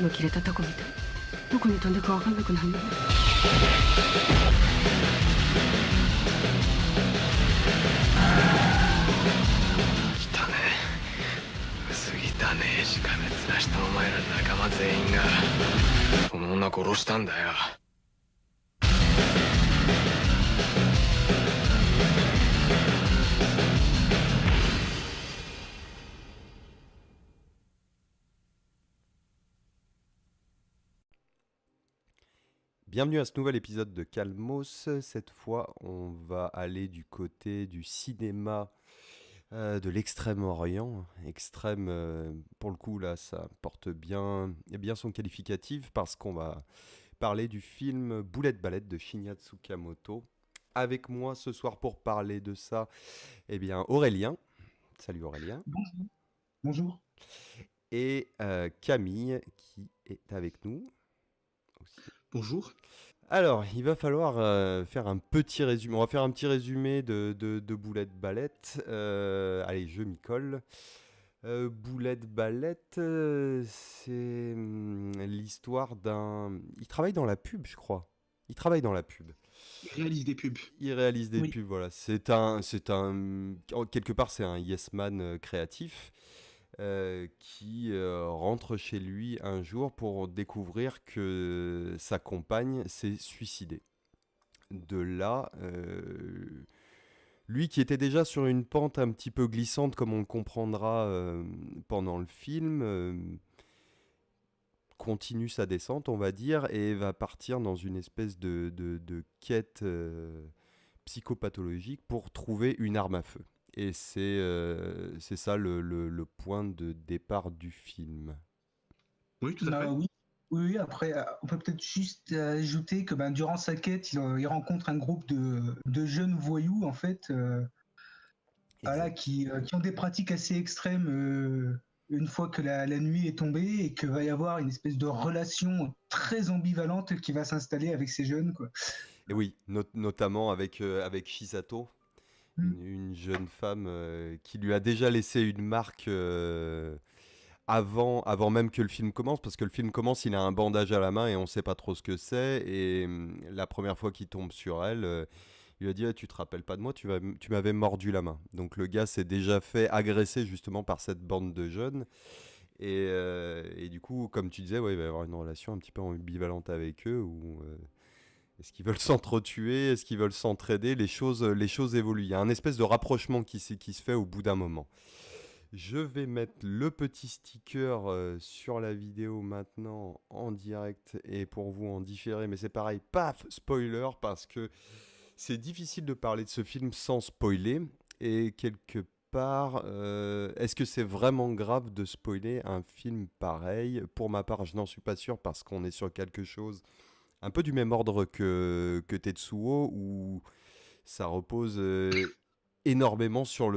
が切れたタコみたい。どこに飛んでくか分かんなくなるの。汚ねえ薄汚ねえしか滅なしたお前ら仲間全員がこの女殺したんだよ。Bienvenue à ce nouvel épisode de Calmos. Cette fois, on va aller du côté du cinéma de l'Extrême-Orient. Extrême, pour le coup, là, ça porte bien son qualificatif parce qu'on va parler du film Boulette Ballette de Shinya Tsukamoto. Avec moi ce soir pour parler de ça, eh bien Aurélien. Salut Aurélien. Bonjour. Bonjour. Et Camille qui est avec nous aussi. Bonjour. Alors, il va falloir faire un petit résumé. On va faire un petit résumé de Boulette Ballette. Allez, je m'y colle. Boulette Ballette, c'est l'histoire d'un... Il travaille dans la pub, je crois. Il travaille dans la pub. Il réalise des pubs. Il réalise des Oui. pubs, voilà. Quelque part, c'est un yes man créatif. Qui rentre chez lui un jour pour découvrir que sa compagne s'est suicidée. De là, lui qui était déjà sur une pente un petit peu glissante, comme on le comprendra pendant le film, continue sa descente, on va dire, et va partir dans une espèce de quête psychopathologique pour trouver une arme à feu. Et c'est ça le point de départ du film. Oui, tout à fait. Oui, après, on peut peut-être juste ajouter que durant sa quête, il rencontre un groupe de jeunes voyous, en fait, voilà, qui ont des pratiques assez extrêmes une fois que la nuit est tombée et qu'il va y avoir une espèce de relation très ambivalente qui va s'installer avec ces jeunes, quoi. Et oui, notamment avec Shisato, une jeune femme qui lui a déjà laissé une marque avant même que le film commence, parce que le film commence, il a un bandage à la main et on ne sait pas trop ce que c'est. Et la première fois qu'il tombe sur elle, il lui a dit tu te rappelles pas de moi, tu m'avais mordu la main. Donc le gars s'est déjà fait agresser justement par cette bande de jeunes. Et du coup, comme tu disais, il va y avoir une relation un petit peu ambivalente avec eux où... Est-ce qu'ils veulent s'entretuer? Est-ce qu'ils veulent s'entraider? Les choses évoluent. Il y a un espèce de rapprochement qui se fait au bout d'un moment. Je vais mettre le petit sticker sur la vidéo maintenant en direct et pour vous en différé. Mais c'est pareil, paf, spoiler, parce que c'est difficile de parler de ce film sans spoiler. Et quelque part, est-ce que c'est vraiment grave de spoiler un film pareil? Pour ma part, je n'en suis pas sûr parce qu'on est sur quelque chose... un peu du même ordre que Tetsuo, où ça repose énormément sur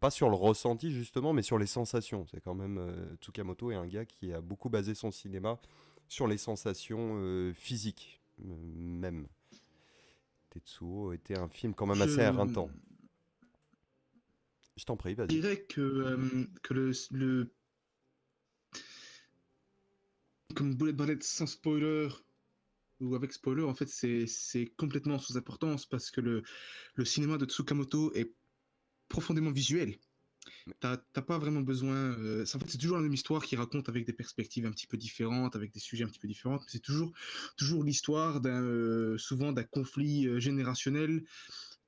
pas sur le ressenti justement, mais sur les sensations. C'est quand même, Tsukamoto est un gars qui a beaucoup basé son cinéma sur les sensations physiques, même. Tetsuo était un film quand même assez éreintant. Je t'en prie, vas-y. Je dirais que le... Comme Bullet Ballette sans spoiler... ou avec spoiler, en fait, c'est complètement sous importance parce que le cinéma de Tsukamoto est profondément visuel. T'as pas vraiment besoin... en fait, c'est toujours la même histoire qu'il raconte avec des perspectives un petit peu différentes, avec des sujets un petit peu différents, mais c'est toujours l'histoire souvent d'un conflit générationnel,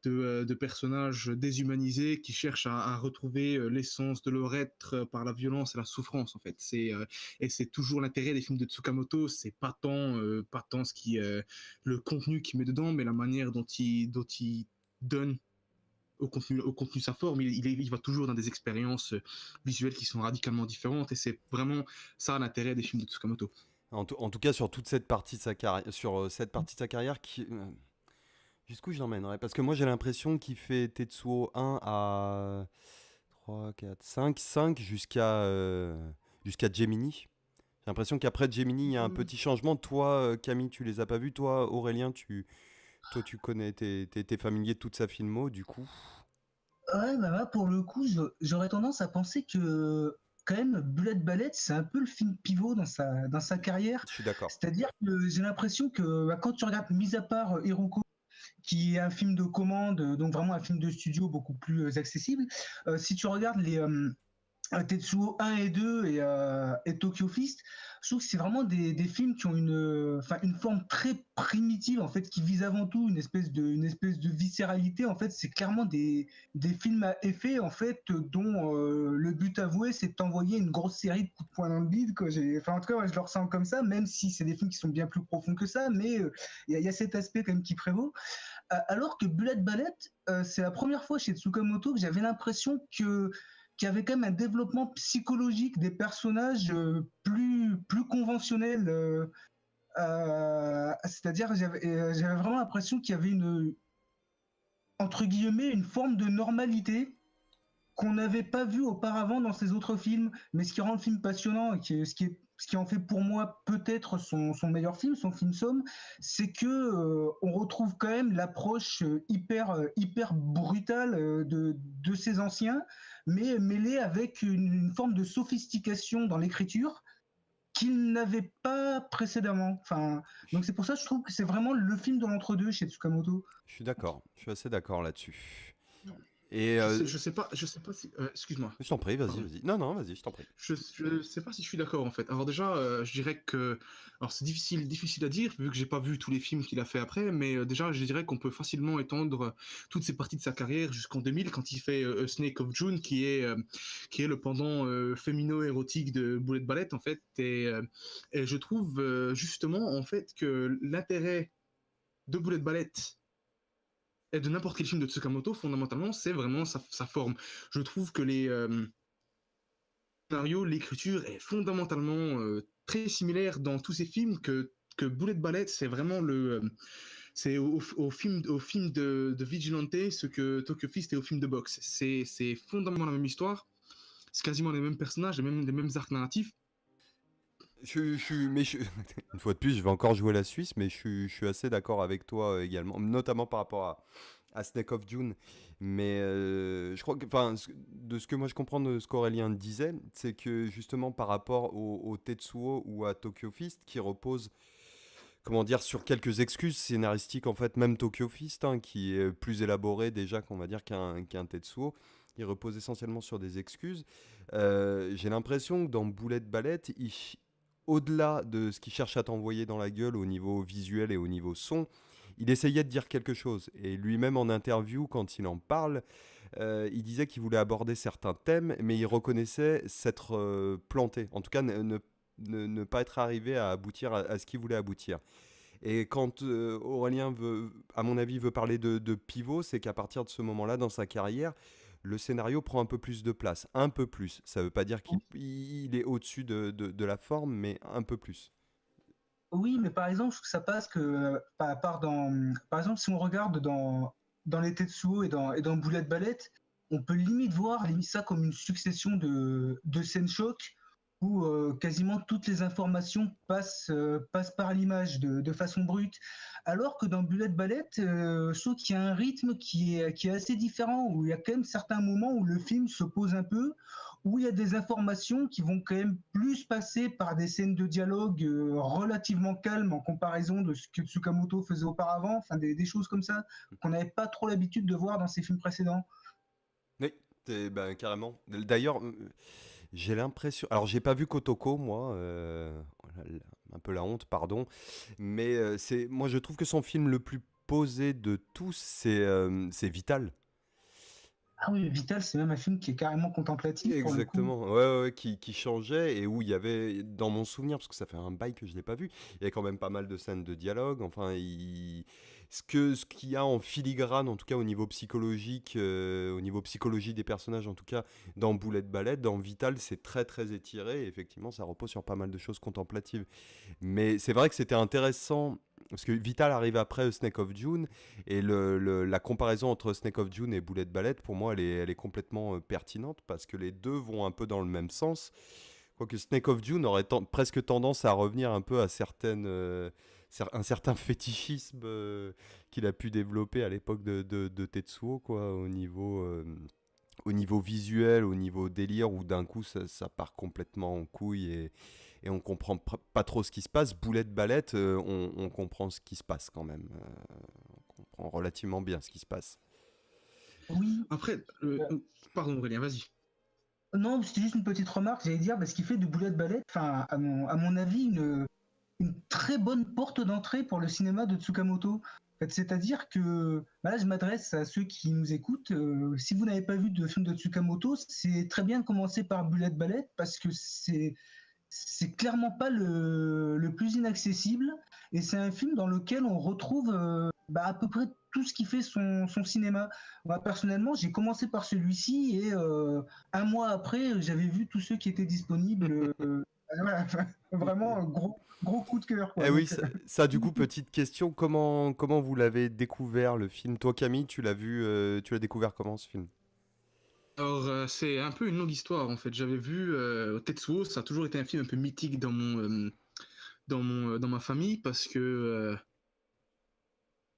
de personnages déshumanisés qui cherchent à retrouver l'essence de leur être par la violence et la souffrance, en fait. Et c'est toujours l'intérêt des films de Tsukamoto, c'est pas tant ce qui le contenu qu'il met dedans, mais la manière dont il donne au contenu sa forme. Il va toujours dans des expériences visuelles qui sont radicalement différentes, et c'est vraiment ça l'intérêt des films de Tsukamoto. En tout cas, sur toute cette partie de sa carrière, qui... jusqu'où je l'emmènerais? Parce que moi j'ai l'impression qu'il fait Tetsuo 1 à 3, 4, 5 jusqu'à Gemini. J'ai l'impression qu'après Gemini il y a un petit changement. Toi Camille, tu les as pas vus. Toi Aurélien, tu connais, t'es familier de toute sa filmo du coup. Ouais, là, pour le coup, j'aurais tendance à penser que quand même, Bullet Ballet, c'est un peu le film pivot dans sa carrière. Je suis d'accord. C'est-à-dire que j'ai l'impression que quand tu regardes, mis à part Hiroko, qui est un film de commande, donc vraiment un film de studio beaucoup plus accessible, si tu regardes les Tetsuo 1 et 2 et Tokyo Fist, je trouve que c'est vraiment des films qui ont une forme très primitive, en fait, qui visent avant tout une espèce de viscéralité. En fait, c'est clairement des films à effet, en fait, dont le but avoué, c'est de t'envoyer une grosse série de coups de poing dans le bide, quoi. Enfin, en tout cas, ouais, je le ressens comme ça, même si c'est des films qui sont bien plus profonds que ça, mais il y a cet aspect quand même qui prévaut. Alors que Bullet Ballet, c'est la première fois chez Tsukamoto que j'avais l'impression qu'il y avait quand même un développement psychologique des personnages plus conventionnel. C'est-à-dire, j'avais vraiment l'impression qu'il y avait entre guillemets, une forme de normalité qu'on n'avait pas vu auparavant dans ces autres films, mais ce qui rend le film passionnant et ce qui en fait pour moi peut-être son meilleur film, son film somme, c'est que on retrouve quand même l'approche hyper brutale de ces anciens, mais mêlée avec une forme de sophistication dans l'écriture qu'il n'avait pas précédemment. Enfin, donc c'est pour ça que je trouve que c'est vraiment le film de l'entre-deux chez Tsukamoto. Je suis d'accord. Je suis assez d'accord là-dessus. Et Je sais pas si. Excuse-moi. je t'en prie, vas-y, Pardon. vas-y. Non, non, vas-y, je t'en prie. Je sais pas si je suis d'accord en fait. Alors déjà, je dirais que, alors c'est difficile à dire vu que j'ai pas vu tous les films qu'il a fait après, mais déjà je dirais qu'on peut facilement étendre toutes ces parties de sa carrière jusqu'en 2000 quand il fait A Snake of June qui est le pendant fémino-érotique de Bullet Ballet en fait. Et je trouve justement en fait que l'intérêt de Bullet Ballet et de n'importe quel film de Tsukamoto, fondamentalement, c'est vraiment sa forme. Je trouve que les scénarios, l'écriture est fondamentalement très similaire dans tous ces films que Bullet Ballet, c'est vraiment c'est au film de Vigilante ce que Tokyo Fist est au film de boxe. C'est fondamentalement la même histoire, c'est quasiment les mêmes personnages, les mêmes arcs narratifs. Une fois de plus, je vais encore jouer la Suisse, mais je suis assez d'accord avec toi également, notamment par rapport à Snake of June. Mais je crois que, enfin, de ce que moi je comprends de ce qu'Aurélien disait, c'est que justement par rapport au Tetsuo ou à Tokyo Fist, qui repose, comment dire, sur quelques excuses scénaristiques, en fait, même Tokyo Fist, hein, qui est plus élaboré déjà qu'on va dire qu'un Tetsuo, il repose essentiellement sur des excuses. J'ai l'impression que dans Bullet Ballet, au-delà de ce qu'il cherche à t'envoyer dans la gueule au niveau visuel et au niveau son, il essayait de dire quelque chose. Et lui-même en interview, quand il en parle, il disait qu'il voulait aborder certains thèmes, mais il reconnaissait s'être planté. En tout cas, ne pas être arrivé à aboutir à ce qu'il voulait aboutir. Et quand Aurélien veut, à mon avis, veut parler de pivot, c'est qu'à partir de ce moment-là, dans sa carrière, le scénario prend un peu plus de place. Un peu plus. Ça ne veut pas dire qu'il est au-dessus de la forme, mais un peu plus. Oui, mais par exemple, je trouve que ça passe que, par exemple, si on regarde dans les Tetsuo et dans Bullet Ballet, on peut limite voir ça comme une succession de scènes chocs où quasiment toutes les informations passent par l'image de façon brute. Alors que dans Bullet Ballet, je trouve qu'il y a un rythme qui est assez différent, où il y a quand même certains moments où le film se pose un peu, où il y a des informations qui vont quand même plus passer par des scènes de dialogue relativement calmes en comparaison de ce que Tsukamoto faisait auparavant, enfin des choses comme ça qu'on n'avait pas trop l'habitude de voir dans ses films précédents. Oui, ben, carrément. D'ailleurs, j'ai l'impression. Alors, j'ai pas vu Kotoko, moi. Un peu la honte, pardon. Mais moi, je trouve que son film le plus posé de tous, c'est Vital. Ah oui, Vital, c'est même un film qui est carrément contemplatif pour le coup. Exactement, ouais, ouais, ouais, qui changeait et où il y avait, dans mon souvenir, parce que ça fait un bail que je l'ai pas vu, il y a quand même pas mal de scènes de dialogue. Enfin, ce qu'il y a en filigrane, en tout cas au niveau psychologique, au niveau psychologie des personnages, en tout cas dans Bullet Ballet, dans Vital, c'est très très étiré. Et effectivement, ça repose sur pas mal de choses contemplatives. Mais c'est vrai que c'était intéressant. Parce que Vital arrive après Snake of June, et la comparaison entre Snake of June et Bullet Ballet, pour moi, elle est complètement pertinente, parce que les deux vont un peu dans le même sens. Quoique Snake of June aurait presque tendance à revenir un peu à un certain fétichisme qu'il a pu développer à l'époque de Tetsuo, quoi, au niveau au niveau visuel, au niveau délire, où d'un coup ça part complètement en couille et on comprend pas trop ce qui se passe. Boulette Ballette, on comprend ce qui se passe quand même. On comprend relativement bien ce qui se passe. Oui, Après, pardon Aurélien, vas-y. non, c'était juste une petite remarque, j'allais dire, parce qu'il fait de Boulette Ballette, enfin, à mon avis, une très bonne porte d'entrée pour le cinéma de Tsukamoto. En fait, c'est-à-dire que, bah là, je m'adresse à ceux qui nous écoutent. Si vous n'avez pas vu de film de Tsukamoto, c'est très bien de commencer par Boulette Ballette parce que c'est clairement pas le plus inaccessible et c'est un film dans lequel on retrouve à peu près tout ce qui fait son cinéma. Moi, personnellement, j'ai commencé par celui-ci et un mois après, j'avais vu tous ceux qui étaient disponibles. Voilà, enfin, vraiment un gros coup de cœur, quoi. Eh oui, Donc, ça, du coup, petite question, comment vous l'avez découvert le film? Toi, Camille, tu l'as vu, tu l'as découvert comment ce film? Alors, c'est un peu une longue histoire en fait. J'avais vu Tetsuo, ça a toujours été un film un peu mythique dans ma famille parce que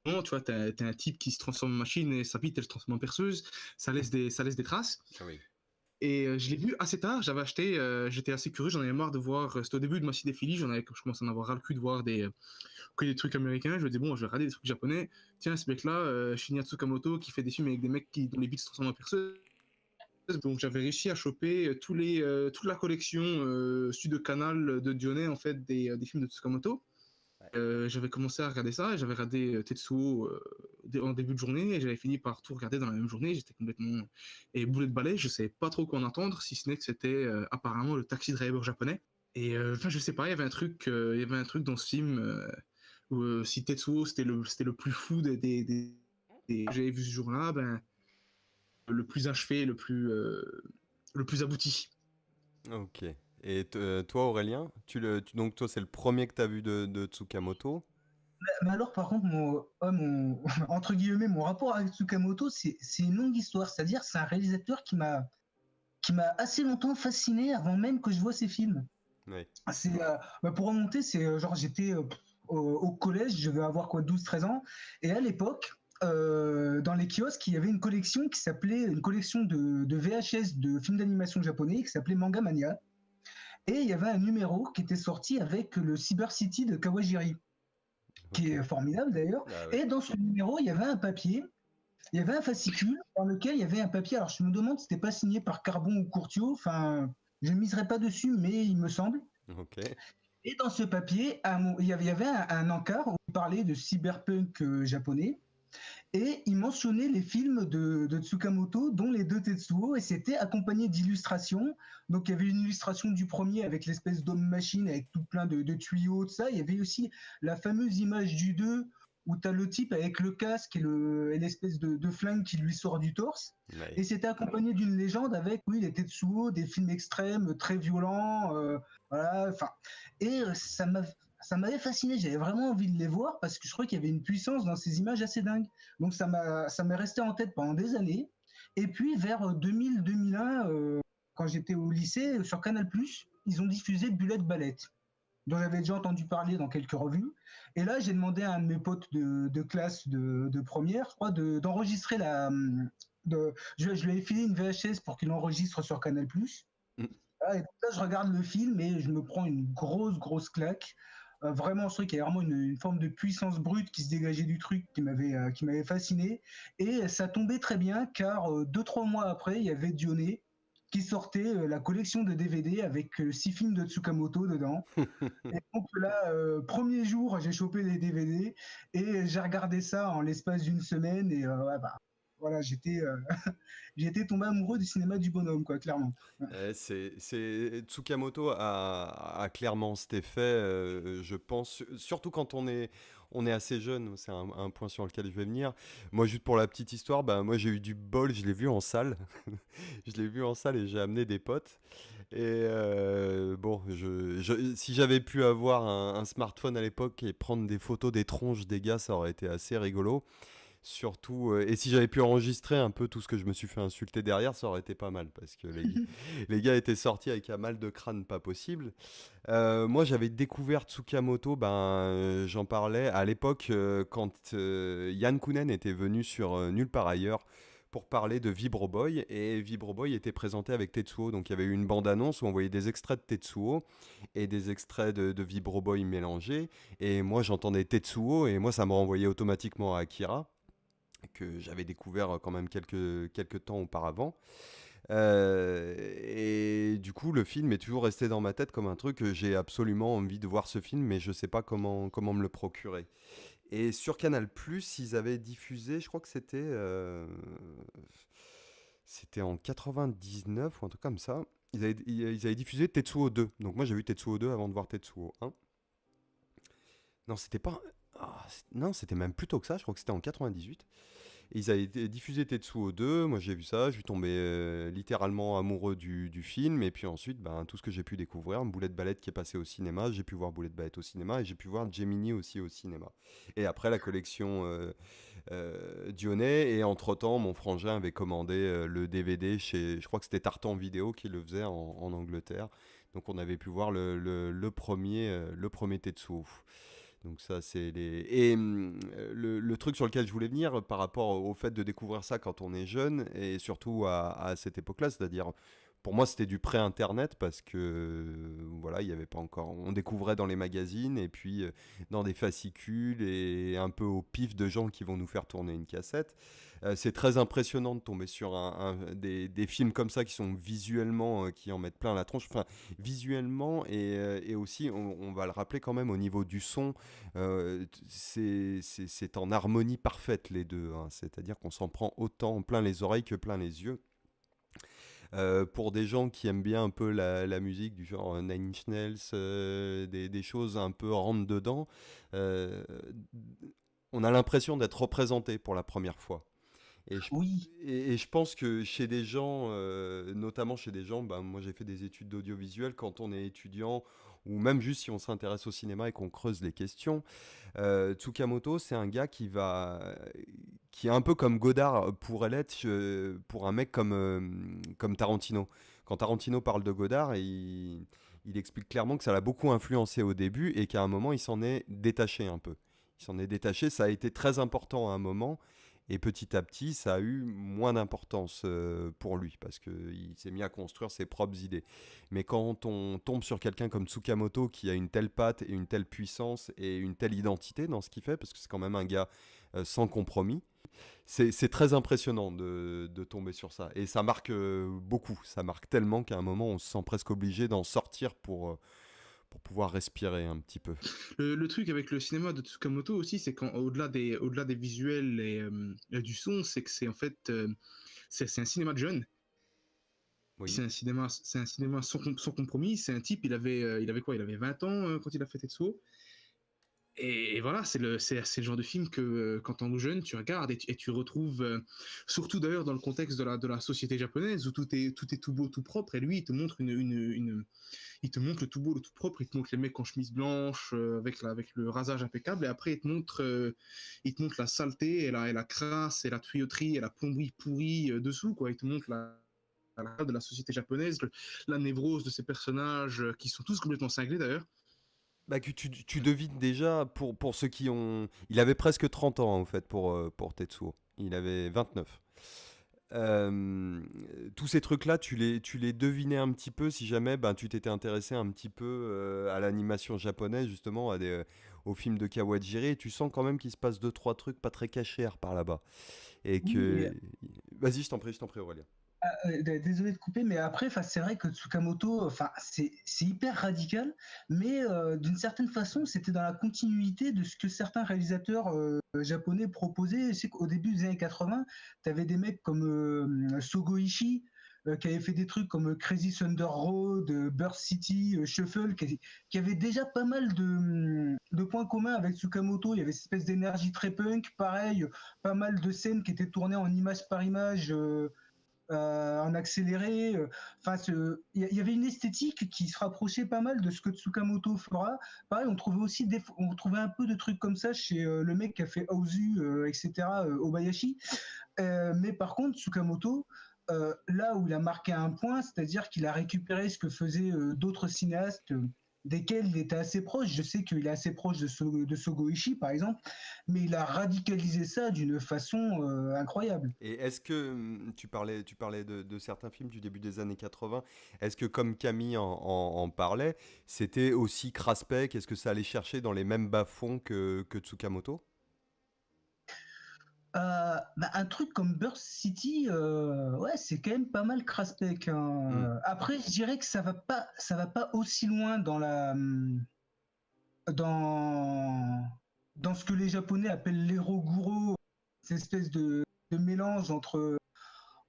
bon, tu vois, t'es un type qui se transforme en machine et sa bite elle se transforme en perceuse, ça laisse des traces. Ah oui. Et je l'ai vu assez tard, j'avais acheté, j'étais assez curieux, j'en avais marre de voir, c'était au début de ma cinéphilie, je commençais à en avoir ras le cul de voir que des trucs américains, je me disais bon, je vais regarder des trucs japonais, tiens, ce mec-là, Shinya Tsukamoto, qui fait des films avec des mecs dont les bites se transforment en perceuse. Donc j'avais réussi à choper toute la collection Studio Canal de Dionnet, en fait, des films de Tsukamoto. J'avais commencé à regarder ça, et j'avais regardé Tetsuo en début de journée, et j'avais fini par tout regarder dans la même journée, j'étais complètement... Et boulet de balai, je savais pas trop quoi en attendre, si ce n'est que c'était apparemment le Taxi Driver japonais. Et enfin, je sais pas, il y avait un truc dans ce film où si Tetsuo c'était le plus fou des que j'avais vu ce jour-là, ben, le plus achevé, le plus abouti. Ok. Et toi, Aurélien, donc toi, c'est le premier que tu as vu de Tsukamoto? mais alors, par contre, entre guillemets, mon rapport avec Tsukamoto, c'est une longue histoire. C'est-à-dire, c'est un réalisateur qui m'a assez longtemps fasciné avant même que je vois ses films. Oui. Pour remonter, c'est genre j'étais au collège, je devais avoir quoi 12-13 ans, et à l'époque, dans les kiosques, il y avait une collection qui s'appelait une collection de VHS de films d'animation japonais qui s'appelait Manga Mania, et il y avait un numéro qui était sorti avec le Cyber City de Kawajiri, qui est Ok. formidable d'ailleurs. Ah ouais. Et dans ce numéro, il y avait un papier, il y avait un fascicule dans lequel il y avait un papier. Alors je me demande si c'était pas signé par Carbon ou Courtiot. Enfin, je ne miserai pas dessus, mais il me semble. Ok. Et dans ce papier, il y avait un encart où il parlait de cyberpunk japonais. Et il mentionnait les films de Tsukamoto, dont les deux Tetsuo, et c'était accompagné d'illustrations. Donc il y avait une illustration du premier avec l'espèce d'homme-machine avec tout plein de tuyaux, tout ça. Il y avait aussi la fameuse image du 2 où tu as le type avec le casque et l'espèce de flingue qui lui sort du torse. Et Ouais. c'était accompagné d'une légende avec, oui, les Tetsuo, des films extrêmes, très violents. Voilà, enfin. Et ça m'avait fasciné, j'avais vraiment envie de les voir parce que je crois qu'il y avait une puissance dans ces images assez dingue. Donc ça m'est resté en tête pendant des années. Et puis vers 2000-2001, quand j'étais au lycée, sur Canal+, ils ont diffusé Bullet Ballet, dont j'avais déjà entendu parler dans quelques revues. Et là, j'ai demandé à un de mes potes de classe de première, je crois, d'enregistrer je lui ai filé une VHS pour qu'il enregistre sur Canal+. Mm. Ah, et donc là, je regarde le film et je me prends une grosse claque. Vraiment, je trouvais qu'il y avait vraiment une forme de puissance brute qui se dégageait du truc qui m'avait fasciné. Et ça tombait très bien car 2-3 mois après, il y avait Dionné qui sortait la collection de DVD avec 6 films de Tsukamoto dedans. Et donc là, premier jour, j'ai chopé les DVD et j'ai regardé ça en l'espace d'une semaine et ouais, voilà, j'étais tombé amoureux du cinéma du bonhomme, quoi, clairement. Tsukamoto a clairement cet effet, je pense, surtout quand on est assez jeune, c'est un point sur lequel je vais venir. Moi, juste pour la petite histoire, bah, moi j'ai eu du bol, je l'ai vu en salle. Je l'ai vu en salle et j'ai amené des potes. Et bon, si j'avais pu avoir un smartphone à l'époque et prendre des photos des tronches des gars, ça aurait été assez rigolo. Surtout, et si j'avais pu enregistrer un peu tout ce que je me suis fait insulter derrière, ça aurait été pas mal parce que les gars étaient sortis avec un mal de crâne pas possible. Moi, j'avais découvert Tsukamoto, ben, j'en parlais à l'époque quand Yann Kounen était venu sur Nulle part ailleurs pour parler de Vibro Boy, et Vibro Boy était présenté avec Tetsuo, donc il y avait eu une bande-annonce où on voyait des extraits de Tetsuo et des extraits de Vibro Boy mélangés, et moi j'entendais Tetsuo, et moi ça me renvoyait automatiquement à Akira, que j'avais découvert quand même quelques temps auparavant. Et du coup, le film est toujours resté dans ma tête comme un truc que j'ai absolument envie de voir ce film, mais je sais pas comment me le procurer. Et sur Canal+, ils avaient diffusé, je crois que c'était en 99 ou un truc comme ça. Ils avaient diffusé Tetsuo 2. Donc moi j'ai vu Tetsuo 2 avant de voir Tetsuo 1. Non, c'était pas. Non, c'était même plus tôt que ça, je crois que c'était en 98. Et ils avaient diffusé Tetsuo 2, moi j'ai vu ça, je suis tombé littéralement amoureux du film, et puis ensuite, ben, tout ce que j'ai pu découvrir, Boulette Ballette qui est passé au cinéma, j'ai pu voir Boulette Ballette au cinéma, et j'ai pu voir Gemini aussi au cinéma. Et après la collection Dionnet, et entre-temps, mon frangin avait commandé le DVD chez, je crois que c'était Tartan Vidéo qui le faisait en Angleterre, donc on avait pu voir le premier Tetsuo. Donc ça, c'est les... Et le truc sur lequel je voulais venir par rapport au fait de découvrir ça quand on est jeune, et surtout à cette époque-là, c'est-à-dire, pour moi, c'était du pré-internet parce que, voilà, il n'y avait pas encore... On découvrait dans les magazines, et puis dans des fascicules, et un peu au pif de gens qui vont nous faire tourner une cassette. C'est très impressionnant de tomber sur des films comme ça qui sont visuellement, qui en mettent plein la tronche. Enfin, visuellement, et aussi, on va le rappeler quand même, au niveau du son, c'est en harmonie parfaite les deux, hein. C'est-à-dire qu'on s'en prend autant plein les oreilles que plein les yeux. Pour des gens qui aiment bien un peu la musique du genre Nine Inch Nails, des choses un peu rentre dedans, euh, on a l'impression d'être représenté pour la première fois. Et je, Oui, et je pense que chez des gens, notamment chez des gens, ben, moi j'ai fait des études d'audiovisuel, quand on est étudiant, ou même juste si on s'intéresse au cinéma et qu'on creuse les questions, Tsukamoto, c'est un gars qui est un peu comme Godard pourrait l'être pour un mec comme Tarantino. Quand Tarantino parle de Godard, il explique clairement que ça l'a beaucoup influencé au début, et qu'à un moment il s'en est détaché un peu. Il s'en est détaché, ça a été très important à un moment. Et petit à petit, ça a eu moins d'importance pour lui, parce qu'il s'est mis à construire ses propres idées. Mais quand on tombe sur quelqu'un comme Tsukamoto, qui a une telle patte et une telle puissance et une telle identité dans ce qu'il fait, parce que c'est quand même un gars sans compromis, c'est très impressionnant de tomber sur ça. Et ça marque beaucoup, ça marque tellement qu'à un moment, on se sent presque obligé d'en sortir pour pouvoir respirer un petit peu. Le truc avec le cinéma de Tsukamoto aussi, c'est au-delà des visuels et du son, c'est que c'est en fait c'est un cinéma de jeunes. Oui. C'est un cinéma sans compromis. C'est un type, il avait quoi? Il avait 20 ans quand il a fait Tetsuo. Et voilà, c'est le genre de film que quand t'es jeune, tu regardes et tu retrouves, surtout d'ailleurs dans le contexte de la société japonaise où tout est tout beau, tout propre, et lui, il te montre il te montre le tout beau, le tout propre, il te montre les mecs en chemise blanche, avec le rasage impeccable, et après il te montre la saleté, et la crasse, et la tuyauterie, et la plomberie pourrie dessous, quoi. Il te montre la de la société japonaise, la névrose de ces personnages qui sont tous complètement cinglés d'ailleurs. Bah, que tu devines déjà, pour ceux qui ont... Il avait presque 30 ans, en fait, pour Tetsuo. Il avait 29. Tous ces trucs-là, tu les devinais un petit peu si jamais ben, tu t'étais intéressé un petit peu à l'animation japonaise, justement, aux films de Kawajiri, et tu sens quand même qu'il se passe deux, trois trucs pas très cachés par là-bas. Et oui. que... Vas-y, je t'en prie, Aurélien. Désolé de couper, mais après, c'est vrai que Tsukamoto, c'est hyper radical, mais d'une certaine façon, c'était dans la continuité de ce que certains réalisateurs japonais proposaient. C'est qu'au début des années 80, tu avais des mecs comme Sogo Ishii, qui avaient fait des trucs comme Crazy Thunder Road, Burst City, Shuffle, qui avaient déjà pas mal de points communs avec Tsukamoto. Il y avait cette espèce d'énergie très punk, pareil, pas mal de scènes qui étaient tournées en image par image. En accéléré. Enfin, il y avait une esthétique qui se rapprochait pas mal de ce que Tsukamoto fera. Pareil, on trouvait un peu de trucs comme ça chez le mec qui a fait Ozu, etc., Obayashi. Mais par contre, Tsukamoto, là où il a marqué un point, c'est-à-dire qu'il a récupéré ce que faisaient d'autres cinéastes desquels il était assez proche. Je sais qu'il est assez proche de Sogo Ishii, par exemple, mais il a radicalisé ça d'une façon incroyable. Et est-ce que tu parlais de certains films du début des années 80, est-ce que comme Camille en parlait, c'était aussi craspec? Est-ce que ça allait chercher dans les mêmes bas-fonds que Tsukamoto? Un truc comme Burst City, ouais, c'est quand même pas mal craspec, Hmm. hein. Après, je dirais que ça va pas aussi loin dans, dans ce que les Japonais appellent l'eroguro, cette espèce de mélange entre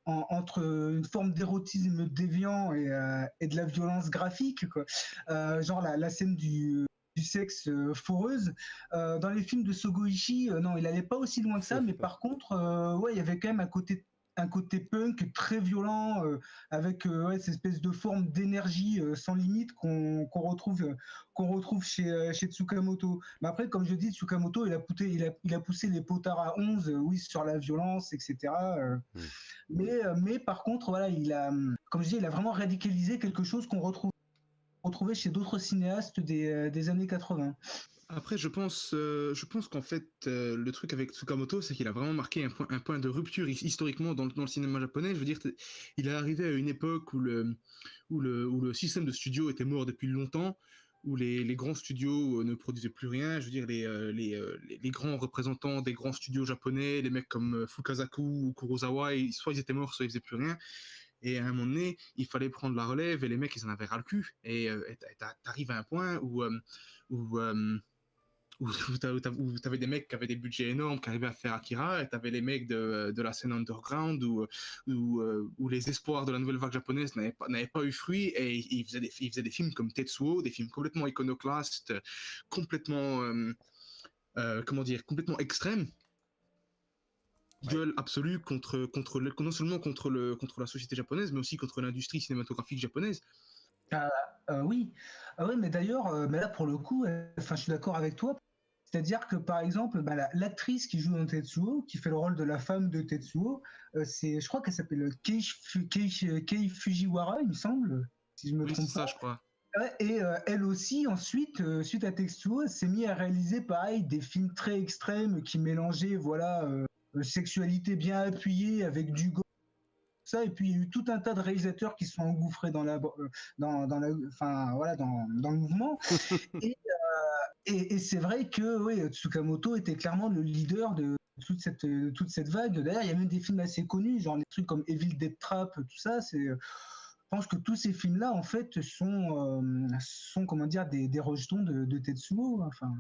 une forme d'érotisme déviant et de la violence graphique, quoi. Genre la scène du sexe foreuse. Dans les films de Sogo Ishii, non, il allait pas aussi loin que ça, mais par contre, ouais, il y avait quand même un côté punk très violent, avec ouais, cette espèce de forme d'énergie sans limite qu'on retrouve chez Tsukamoto. Mais après, comme je dis, Tsukamoto, il a poussé les potards à 11, oui, sur la violence, etc. Hmm. Mais par contre, voilà, comme je dis, il a vraiment radicalisé quelque chose qu'on retrouvait chez d'autres cinéastes des années 80. Après, je pense qu'en fait, le truc avec Tsukamoto, c'est qu'il a vraiment marqué un point de rupture historiquement dans le cinéma japonais. Je veux dire, il est arrivé à une époque où le système de studio était mort depuis longtemps, où les grands studios ne produisaient plus rien. Je veux dire, les grands représentants des grands studios japonais, les mecs comme Fukasaku ou Kurosawa, soit ils étaient morts, soit ils faisaient plus rien. Et à un moment donné, il fallait prendre la relève et les mecs, ils en avaient ras le cul. Et t'arrives à un point où, où t'avais des mecs qui avaient des budgets énormes qui arrivaient à faire Akira, et t'avais les mecs de la scène underground où les espoirs de la nouvelle vague japonaise n'avaient pas eu fruit, et ils faisaient des films comme Tetsuo, des films complètement iconoclastes, complètement, comment dire, complètement extrêmes, Ouais. gueule absolue non seulement contre la société japonaise, mais aussi contre l'industrie cinématographique japonaise. Ah, oui, ah, ouais, mais d'ailleurs, mais là pour le coup, enfin, je suis d'accord avec toi. C'est-à-dire que par exemple, bah, l'actrice qui joue dans Tetsuo, qui fait le rôle de la femme de Tetsuo, je crois qu'elle s'appelle Kei Fujiwara, il me semble, si je me Oui, c'est trompe pas. ça, je crois. Ouais, et elle aussi, ensuite, suite à Tetsuo, elle s'est mise à réaliser pareil des films très extrêmes qui mélangeaient, voilà, sexualité bien appuyée avec du gore, ça. Et puis il y a eu tout un tas de réalisateurs qui se sont engouffrés enfin, voilà, dans le mouvement. Et, et c'est vrai que oui, Tsukamoto était clairement le leader de toute cette vague. D'ailleurs, il y a même des films assez connus, genre les trucs comme Evil Dead Trap, tout ça. Je pense que tous ces films-là, en fait, sont comment dire, des rejetons de Tetsuo. Enfin,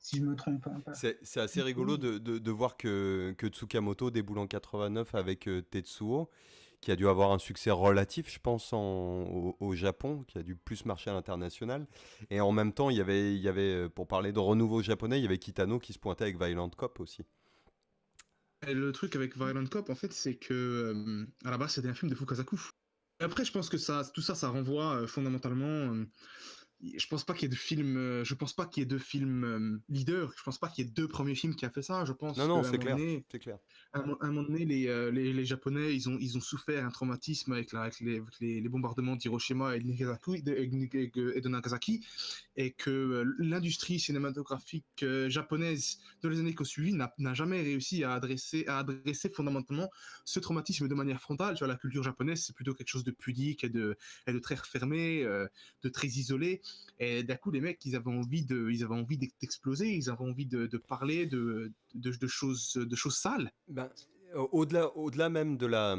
si je me trompe pas. C'est assez rigolo de voir que Tsukamoto déboule en 89 avec Tetsuo, qui a dû avoir un succès relatif, je pense, au Japon, qui a dû plus marcher à l'international. Et en même temps, il y avait pour parler de renouveau japonais, il y avait Kitano qui se pointait avec Violent Cop aussi. Et le truc avec Violent Cop, en fait, c'est que à la base, c'était un film de Fukasaku. Après, je pense que tout ça, ça renvoie fondamentalement. Je pense pas qu'il y ait de film. Je pense pas qu'il y ait de film leader. Je pense pas qu'il y ait deux premiers films qui a fait ça. Je Non, pense qu'à non, un c'est moment clair, donné, c'est clair. à un moment donné, les Japonais, ils ont souffert un traumatisme avec les bombardements d'Hiroshima et de Nagasaki, et que l'industrie cinématographique japonaise de les années qui ont suivi n'a jamais réussi à adresser fondamentalement ce traumatisme de manière frontale. Tu vois, la culture japonaise, c'est plutôt quelque chose de pudique et de très refermé, de très isolé. Et d'un coup, les mecs, ils avaient envie d'exploser, ils avaient envie de parler de choses sales. Ben, au-delà même de la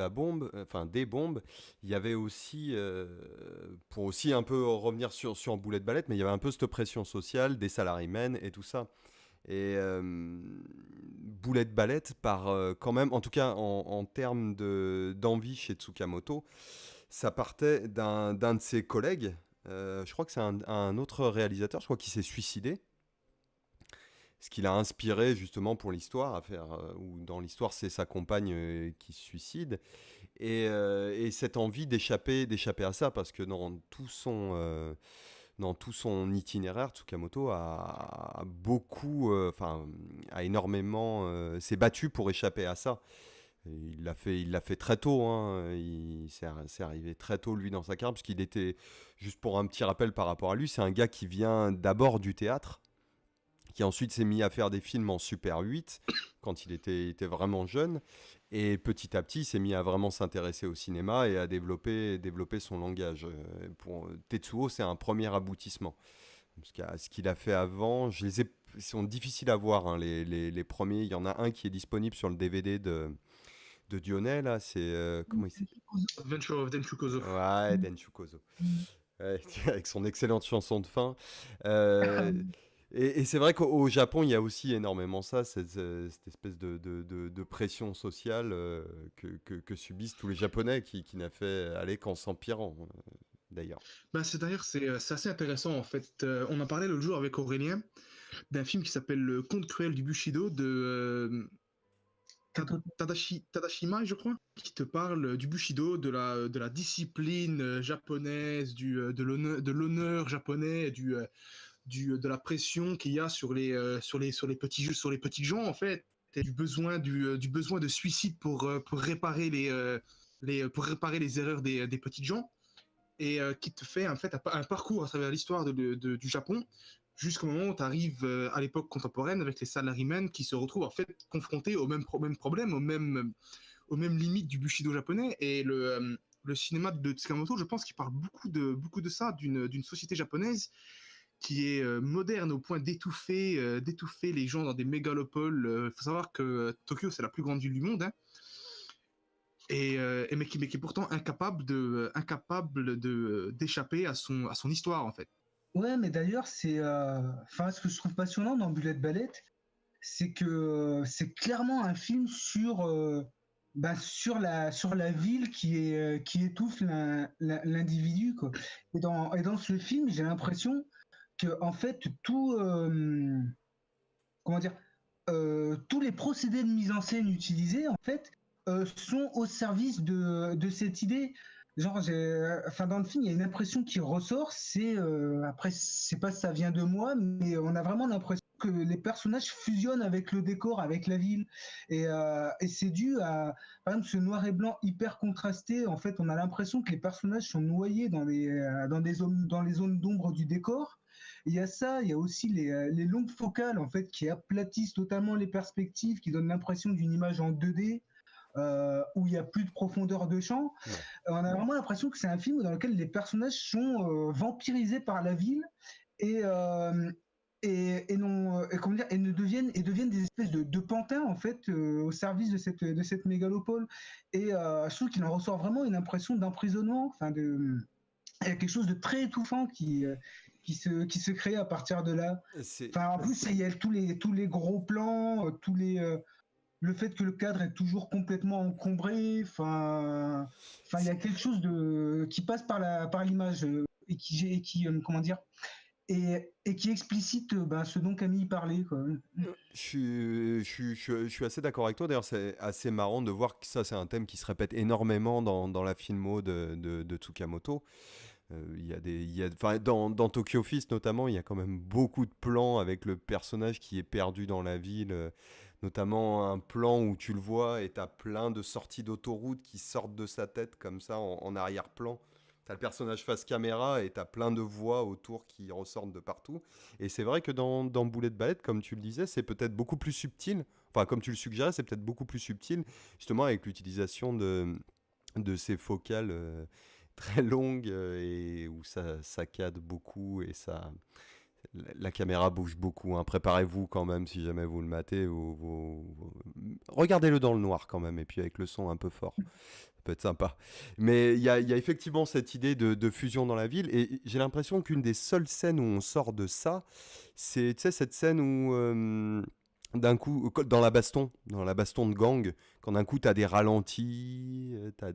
bombe, enfin des bombes, il y avait aussi, pour aussi un peu revenir sur Boulet de Ballette, mais il y avait un peu cette pression sociale des salarymen et tout ça. Et Boulet de Ballette, par quand même, en tout cas en termes d'envie chez Tsukamoto, ça partait d'un de ses collègues, je crois que c'est un autre réalisateur, je crois qu'il s'est suicidé. Ce qui l'a inspiré justement pour l'histoire, à faire, où dans l'histoire c'est sa compagne qui se suicide, et cette envie d'échapper à ça, parce que dans tout son itinéraire, Tsukamoto a beaucoup, enfin, a énormément, s'est battu pour échapper à ça. Il l'a fait très tôt, hein. C'est arrivé très tôt, lui, dans sa carrière, parce qu'il était, juste pour un petit rappel par rapport à lui, c'est un gars qui vient d'abord du théâtre, qui ensuite s'est mis à faire des films en Super 8, quand il était vraiment jeune, et petit à petit, il s'est mis à vraiment s'intéresser au cinéma et à développer son langage. Pour Tetsuo, c'est un premier aboutissement. Ce qu'il a fait avant, ils sont difficiles à voir, hein, les premiers. Il y en a un qui est disponible sur le DVD de Dionnet, là, c'est... comment il s'appelle? Adventure of Denshu Kozo. Ouais, Denshu Kozo. Ouais, avec son excellente chanson de fin. Euh, et c'est vrai qu'au Japon, il y a aussi énormément ça, cette espèce de pression sociale que subissent tous les Japonais qui n'a fait aller qu'en s'empirant, d'ailleurs. Bah, c'est assez intéressant en fait. On en parlait l'autre jour avec Aurélien d'un film qui s'appelle Le Conte cruel du Bushido de Tadashima, je crois, qui te parle du Bushido, de la discipline japonaise, de l'honneur japonais, de la pression qu'il y a sur les petits gens en fait, et du besoin de suicide pour réparer pour réparer les erreurs des petits gens, et qui te fait en fait un parcours à travers l'histoire du Japon jusqu'au moment où tu arrives à l'époque contemporaine avec les salarymen qui se retrouvent en fait confrontés aux mêmes problèmes, aux mêmes limites du Bushido japonais. Et le cinéma de Tsukamoto, je pense qu'il parle beaucoup de ça, d'une société japonaise qui est moderne au point d'étouffer les gens dans des mégalopoles. Faut savoir que Tokyo, c'est la plus grande ville du monde, hein, mais qui est pourtant incapable d'échapper à son histoire, en fait. Ouais, mais d'ailleurs, enfin, ce que je trouve passionnant dans Bullet Ballet, c'est que c'est clairement un film sur la ville qui étouffe l'individu, quoi. Et dans ce film, j'ai l'impression que en fait comment dire, tous les procédés de mise en scène utilisés en fait sont au service de cette idée. Genre, enfin, dans le film, il y a une impression qui ressort. Après, c'est pas si ça vient de moi, mais on a vraiment l'impression que les personnages fusionnent avec le décor, avec la ville, et c'est dû à, par exemple, ce noir et blanc hyper contrasté. En fait, on a l'impression que les personnages sont noyés dans les zones d'ombre du décor. Il y a ça, il y a aussi les longues focales en fait qui aplatissent totalement les perspectives, qui donnent l'impression d'une image en 2D. Où il n'y a plus de profondeur de champ. Ouais. On a vraiment l'impression que c'est un film dans lequel les personnages sont vampirisés par la ville et comment dire, et deviennent des espèces de pantins en fait au service de cette mégalopole. Et je trouve qu'il en ressort vraiment une impression d'emprisonnement. Enfin, il y a quelque chose de très étouffant qui se crée à partir de là. Enfin, en plus, il y a tous les gros plans, le fait que le cadre est toujours complètement encombré. Enfin, il y a quelque chose qui passe par l'image et qui comment dire, et qui explicite ce dont Camille parlait, quoi. Je suis assez d'accord avec toi. D'ailleurs, c'est assez marrant de voir que ça, c'est un thème qui se répète énormément dans la filmo de Tsukamoto. Enfin, dans Tokyo Fist notamment, il y a quand même beaucoup de plans avec le personnage qui est perdu dans la ville. Notamment un plan où tu le vois et tu as plein de sorties d'autoroute qui sortent de sa tête comme ça en arrière-plan. Tu as le personnage face caméra et tu as plein de voix autour qui ressortent de partout. Et c'est vrai que dans Bullet Ballet, comme tu le disais, c'est peut-être beaucoup plus subtil. Enfin, comme tu le suggérais, c'est peut-être beaucoup plus subtil, justement avec l'utilisation de ces focales très longues et où ça saccade beaucoup et ça... La caméra bouge beaucoup, hein. Préparez-vous quand même si jamais vous le matez. Regardez-le dans le noir quand même, et puis avec le son un peu fort. Ça peut être sympa. Mais il y a effectivement cette idée de fusion dans la ville, et j'ai l'impression qu'une des seules scènes où on sort de ça, c'est cette scène où d'un coup, dans la baston de gang, quand d'un coup tu as des ralentis, t'as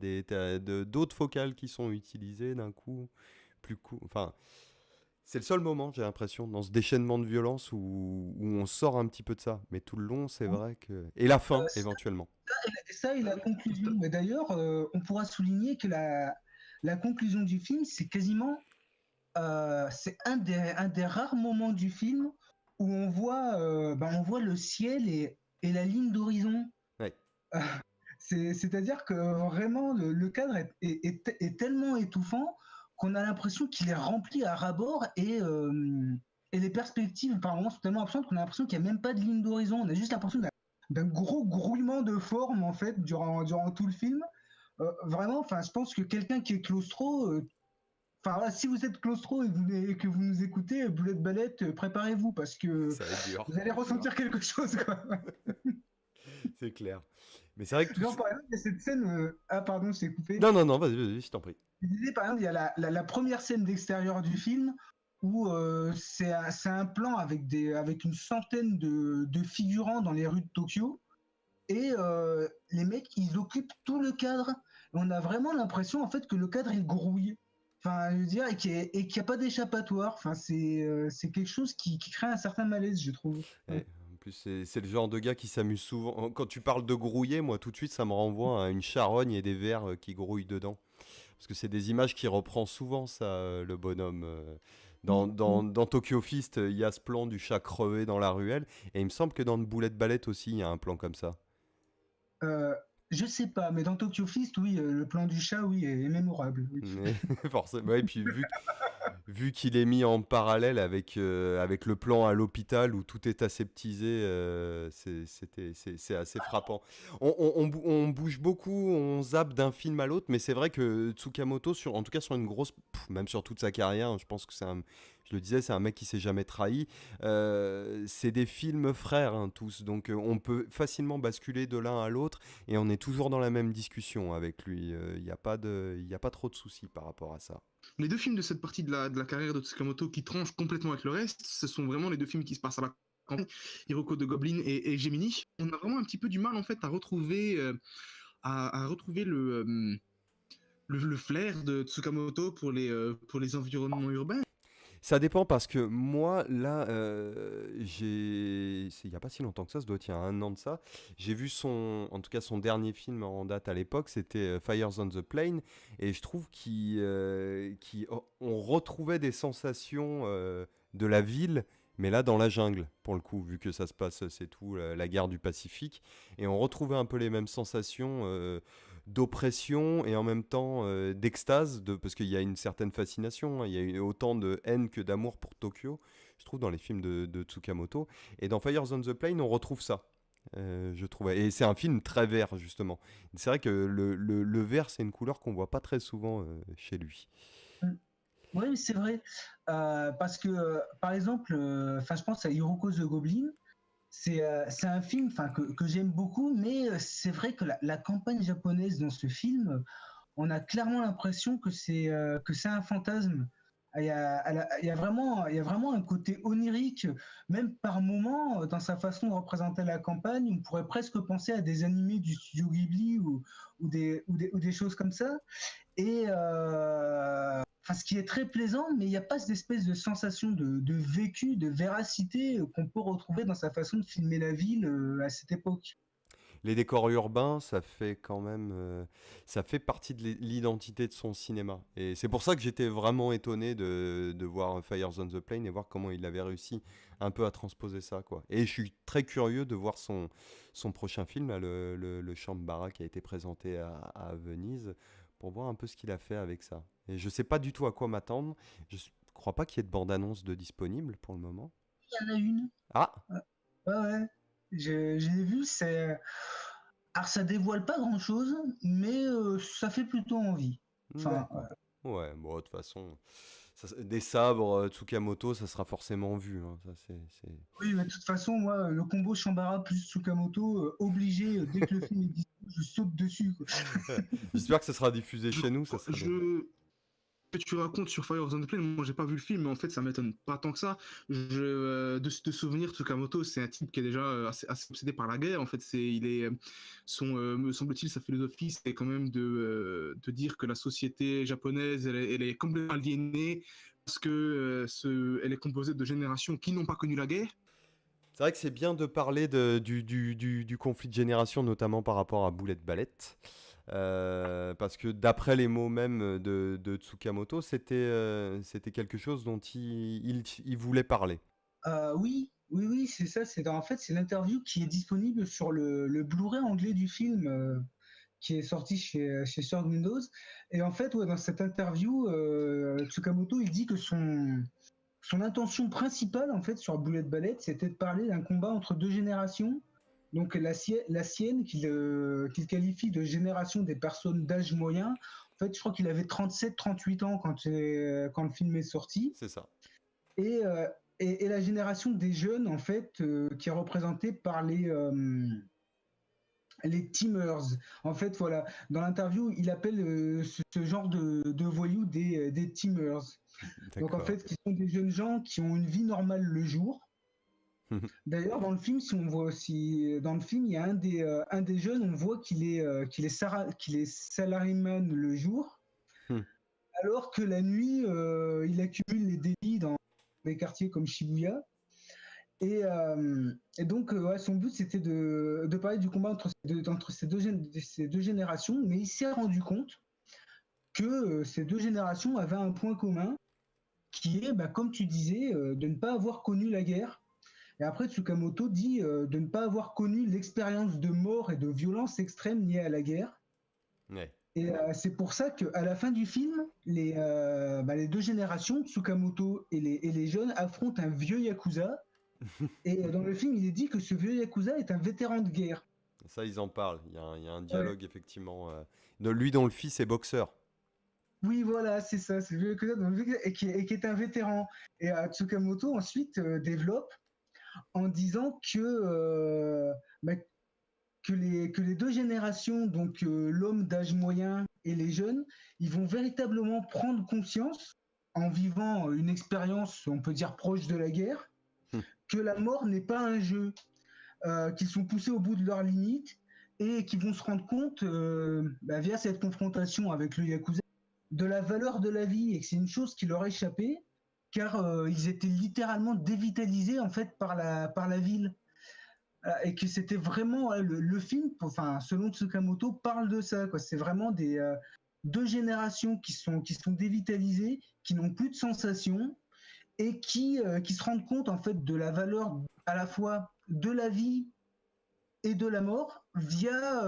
d'autres focales qui sont utilisées d'un coup, enfin... C'est le seul moment, j'ai l'impression, dans ce déchaînement de violence où on sort un petit peu de ça. Mais tout le long, c'est vrai que... Et la fin, éventuellement. Ça et la conclusion. Mais d'ailleurs, on pourra souligner que la conclusion du film, c'est quasiment... c'est un des rares moments du film où on voit le ciel et la ligne d'horizon. Ouais. C'est-à-dire que vraiment le cadre est tellement étouffant qu'on a l'impression qu'il est rempli à ras-bord et les perspectives par moments sont tellement absentes qu'on a l'impression qu'il n'y a même pas de ligne d'horizon. On a juste l'impression d'un gros grouillement de forme en fait durant tout le film. Vraiment, enfin, je pense que quelqu'un qui est claustro, enfin voilà, si vous êtes claustro et que vous nous écoutez, Boulette Balette, préparez-vous parce que Ça va être dur. vous allez ressentir quelque chose, quoi. C'est clair. Mais c'est vrai que tout Genre, par exemple, il y a cette scène. Ah, pardon, je t'ai coupé. Non, non, non, vas-y, je t'en prie. Je disais, par exemple, il y a la première scène d'extérieur du film où c'est un plan avec une centaine de figurants dans les rues de Tokyo. Et les mecs, ils occupent tout le cadre. Et on a vraiment l'impression, en fait, que le cadre, il grouille. Enfin, je veux dire, et qu'il n'y a pas d'échappatoire. Enfin, c'est quelque chose qui crée un certain malaise, je trouve. Ouais, en plus, c'est le genre de gars qui s'amuse souvent. Quand tu parles de grouiller, moi, tout de suite, ça me renvoie à une charogne et des vers qui grouillent dedans. Parce que c'est des images qui reprend souvent, ça, le bonhomme. Dans Tokyo Fist, il y a ce plan du chat crevé dans la ruelle. Et il me semble que dans le Boulette Ballette aussi, il y a un plan comme ça. Euh, je sais pas, mais dans Tokyo Fist, oui, le plan du chat, oui, est mémorable. Oui. Mais forcément. Ouais, et puis vu qu'il est mis en parallèle avec le plan à l'hôpital où tout est aseptisé, c'est assez frappant. On bouge beaucoup, on zappe d'un film à l'autre, mais c'est vrai que Tsukamoto, en tout cas sur une même sur toute sa carrière, hein, je pense que je le disais, c'est un mec qui s'est jamais trahi. C'est des films frères, hein, tous, donc on peut facilement basculer de l'un à l'autre et on est toujours dans la même discussion avec lui. Il n'y a pas trop de soucis par rapport à ça. Les deux films de cette partie de la carrière de Tsukamoto qui tranchent complètement avec le reste, ce sont vraiment les deux films qui se passent à la campagne, Hiroko de Goblin et Gemini. On a vraiment un petit peu du mal en fait à retrouver, à retrouver le flair de Tsukamoto pour les environnements urbains. Ça dépend parce que moi, là, il n'y a pas si longtemps que ça doit être il y a 1 an de ça, j'ai vu en tout cas son dernier film en date à l'époque, c'était Fires on the Plain, et je trouve on retrouvait des sensations de la ville, mais là dans la jungle, pour le coup, vu que ça se passe, c'est tout, la guerre du Pacifique, et on retrouvait un peu les mêmes sensations d'oppression et en même temps d'extase, parce qu'il y a une certaine fascination, hein. Il y a autant de haine que d'amour pour Tokyo, je trouve, dans les films de Tsukamoto. Et dans Fires on the Plain, on retrouve ça, je trouve. Et c'est un film très vert, justement. C'est vrai que le vert, c'est une couleur qu'on voit pas très souvent chez lui. Oui, c'est vrai. Parce que, par exemple, je pense à Hiroko the Goblin. C'est un film que j'aime beaucoup, mais c'est vrai que la campagne japonaise dans ce film, on a clairement l'impression que c'est un fantasme. Il y a vraiment un côté onirique, même par moments, dans sa façon de représenter la campagne, on pourrait presque penser à des animés du studio Ghibli ou des choses comme ça. Et ce qui est très plaisant, mais il n'y a pas cette espèce de sensation de vécu, de véracité qu'on peut retrouver dans sa façon de filmer la ville à cette époque. Les décors urbains, ça fait quand même, ça fait partie de l'identité de son cinéma. Et c'est pour ça que j'étais vraiment étonné de voir Fires on the Plain et voir comment il avait réussi un peu à transposer ça, quoi. Et je suis très curieux de voir son prochain film, là, le Shambhala, qui a été présenté à Venise, pour voir un peu ce qu'il a fait avec ça. Et je sais pas du tout à quoi m'attendre. Je crois pas qu'il y ait de bande-annonce de disponible pour le moment. Il y en a une. Ah! Ouais, ouais. J'ai vu, alors ça dévoile pas grand-chose, mais ça fait plutôt envie. Enfin, D'accord. Ouais, bon, de toute façon, des sabres Tsukamoto, ça sera forcément vu, hein. Ça, oui, mais de toute façon, moi, le combo Shambhala plus Tsukamoto, obligé, dès que le film est dispo, je saute dessus, quoi. J'espère que ça sera diffusé chez nous, ça sera bien. Que tu racontes sur Fire on the Plain, moi j'ai pas vu le film, mais en fait ça m'étonne pas tant que ça. De souvenir, Tsukamoto, c'est un type qui est déjà assez obsédé par la guerre. En fait, me semble-t-il, sa philosophie, c'est quand même de dire que la société japonaise, elle est complètement aliénée parce que elle est composée de générations qui n'ont pas connu la guerre. C'est vrai que c'est bien de parler du conflit de génération, notamment par rapport à Boulette Ballette. Parce que d'après les mots même de Tsukamoto, c'était quelque chose dont il voulait parler. Oui, c'est ça. En fait, c'est l'interview qui est disponible sur le Blu-ray anglais du film. qui est sorti chez Sword Windows. Et en fait, ouais, dans cette interview, Tsukamoto, il dit que son intention principale, en fait, sur Bullet Ballet, c'était de parler d'un combat entre deux générations. Donc la sienne, qu'il qualifie de génération des personnes d'âge moyen. En fait, je crois qu'il avait 37-38 ans quand le film est sorti. C'est ça. Et la génération des jeunes, en fait, qui est représentée par les teamers. En fait, voilà, dans l'interview, il appelle ce genre de voyous des teamers. Donc, en D'accord. fait, qui sont des jeunes gens qui ont une vie normale le jour. D'ailleurs, dans le film, si on voit aussi, dans le film, il y a un des jeunes, on voit qu'il est salaryman le jour, alors que la nuit, il accumule les délits dans des quartiers comme Shibuya. Et donc, ouais, son but, c'était de parler du combat entre ces deux générations, mais il s'est rendu compte que ces deux générations avaient un point commun, qui est, bah, comme tu disais, de ne pas avoir connu la guerre. Et après, Tsukamoto dit de ne pas avoir connu l'expérience de mort et de violence extrême liée à la guerre. Ouais. Et c'est pour ça qu'à la fin du film, les deux générations, Tsukamoto et les jeunes, affrontent un vieux Yakuza. Et dans le film, il est dit que ce vieux Yakuza est un vétéran de guerre. Ça, ils en parlent. Il y a un dialogue, effectivement, de lui dont le fils est boxeur. Oui, voilà, c'est ça, c'est le vieux Yakuza et qui est un vétéran. Et Tsukamoto ensuite développe en disant que les deux générations, donc l'homme d'âge moyen et les jeunes, ils vont véritablement prendre conscience, en vivant une expérience, on peut dire, proche de la guerre, que la mort n'est pas un jeu, qu'ils sont poussés au bout de leurs limites et qu'ils vont se rendre compte, via cette confrontation avec le Yakuza, de la valeur de la vie et que c'est une chose qui leur échappait, car ils étaient littéralement dévitalisés en fait par la ville. Et que c'était vraiment le film, enfin, selon Tsukamoto, parle de ça, quoi. C'est vraiment deux générations qui sont dévitalisées, qui n'ont plus de sensations et qui se rendent compte en fait de la valeur à la fois de la vie et de la mort via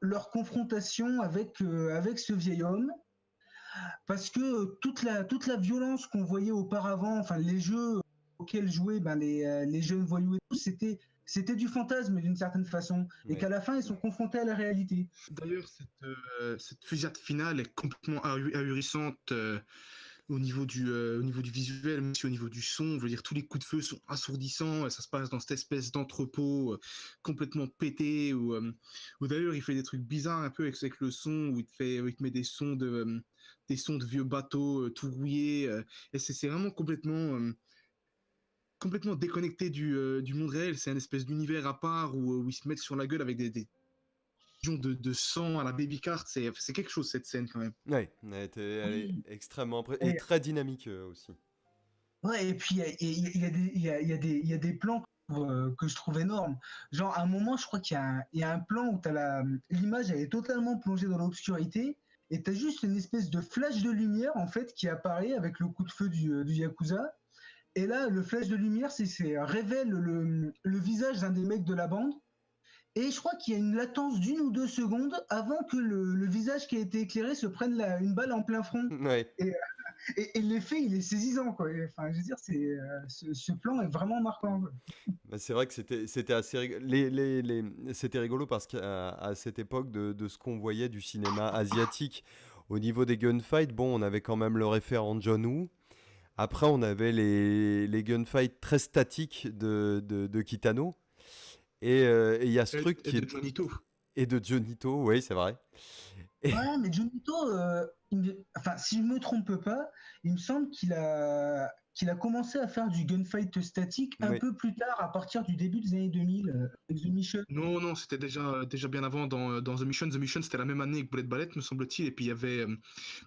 leur confrontation avec ce vieil homme. Parce que toute la violence qu'on voyait auparavant, enfin les jeux auxquels jouaient les jeunes voyous et tout, c'était du fantasme d'une certaine façon, et qu'à la fin ils sont confrontés à la réalité. D'ailleurs, cette fusillade finale est complètement ahurissante au niveau du visuel, mais aussi au niveau du son. Je veux dire, tous les coups de feu sont assourdissants. Ça se passe dans cette espèce d'entrepôt complètement pété, où d'ailleurs il fait des trucs bizarres un peu avec le son, où il te met des sons de vieux bateaux tout rouillés. Et c'est vraiment complètement déconnecté du monde réel. C'est un espèce d'univers à part où ils se mettent sur la gueule avec des de sang à la baby cart. C'est quelque chose, cette scène, quand même. Ouais, elle est extrêmement et très dynamique aussi. Ouais, et puis il y a des plans que je trouve énormes. Genre, à un moment, je crois qu'il y a un plan où l'image elle est totalement plongée dans l'obscurité et tu as juste une espèce de flash de lumière en fait qui apparaît avec le coup de feu du Yakuza. Et là, le flash de lumière, révèle le visage d'un des mecs de la bande. Et je crois qu'il y a une latence d'1 ou 2 secondes avant que le visage qui a été éclairé se prenne une balle en plein front. Ouais. Et l'effet, il est saisissant, quoi. Enfin, je veux dire, ce plan est vraiment marquant. Bah, c'est vrai que c'était assez c'était rigolo parce qu'à cette époque de ce qu'on voyait du cinéma asiatique au niveau des gunfights, bon, on avait quand même le référent John Woo. Après, on avait les gunfights très statiques de Kitano. Et il y a ce truc qui est... de Jonito. Et de Jonito, oui, c'est vrai. Ouais, mais Jonito, enfin, si je me trompe pas, il me semble qu'il a commencé à faire du gunfight statique un peu plus tard, à partir du début des années 2000, avec The Mission. Non, c'était déjà bien avant dans The Mission. The Mission, c'était la même année que Bullet Ballet, me semble-t-il. Et puis, il y avait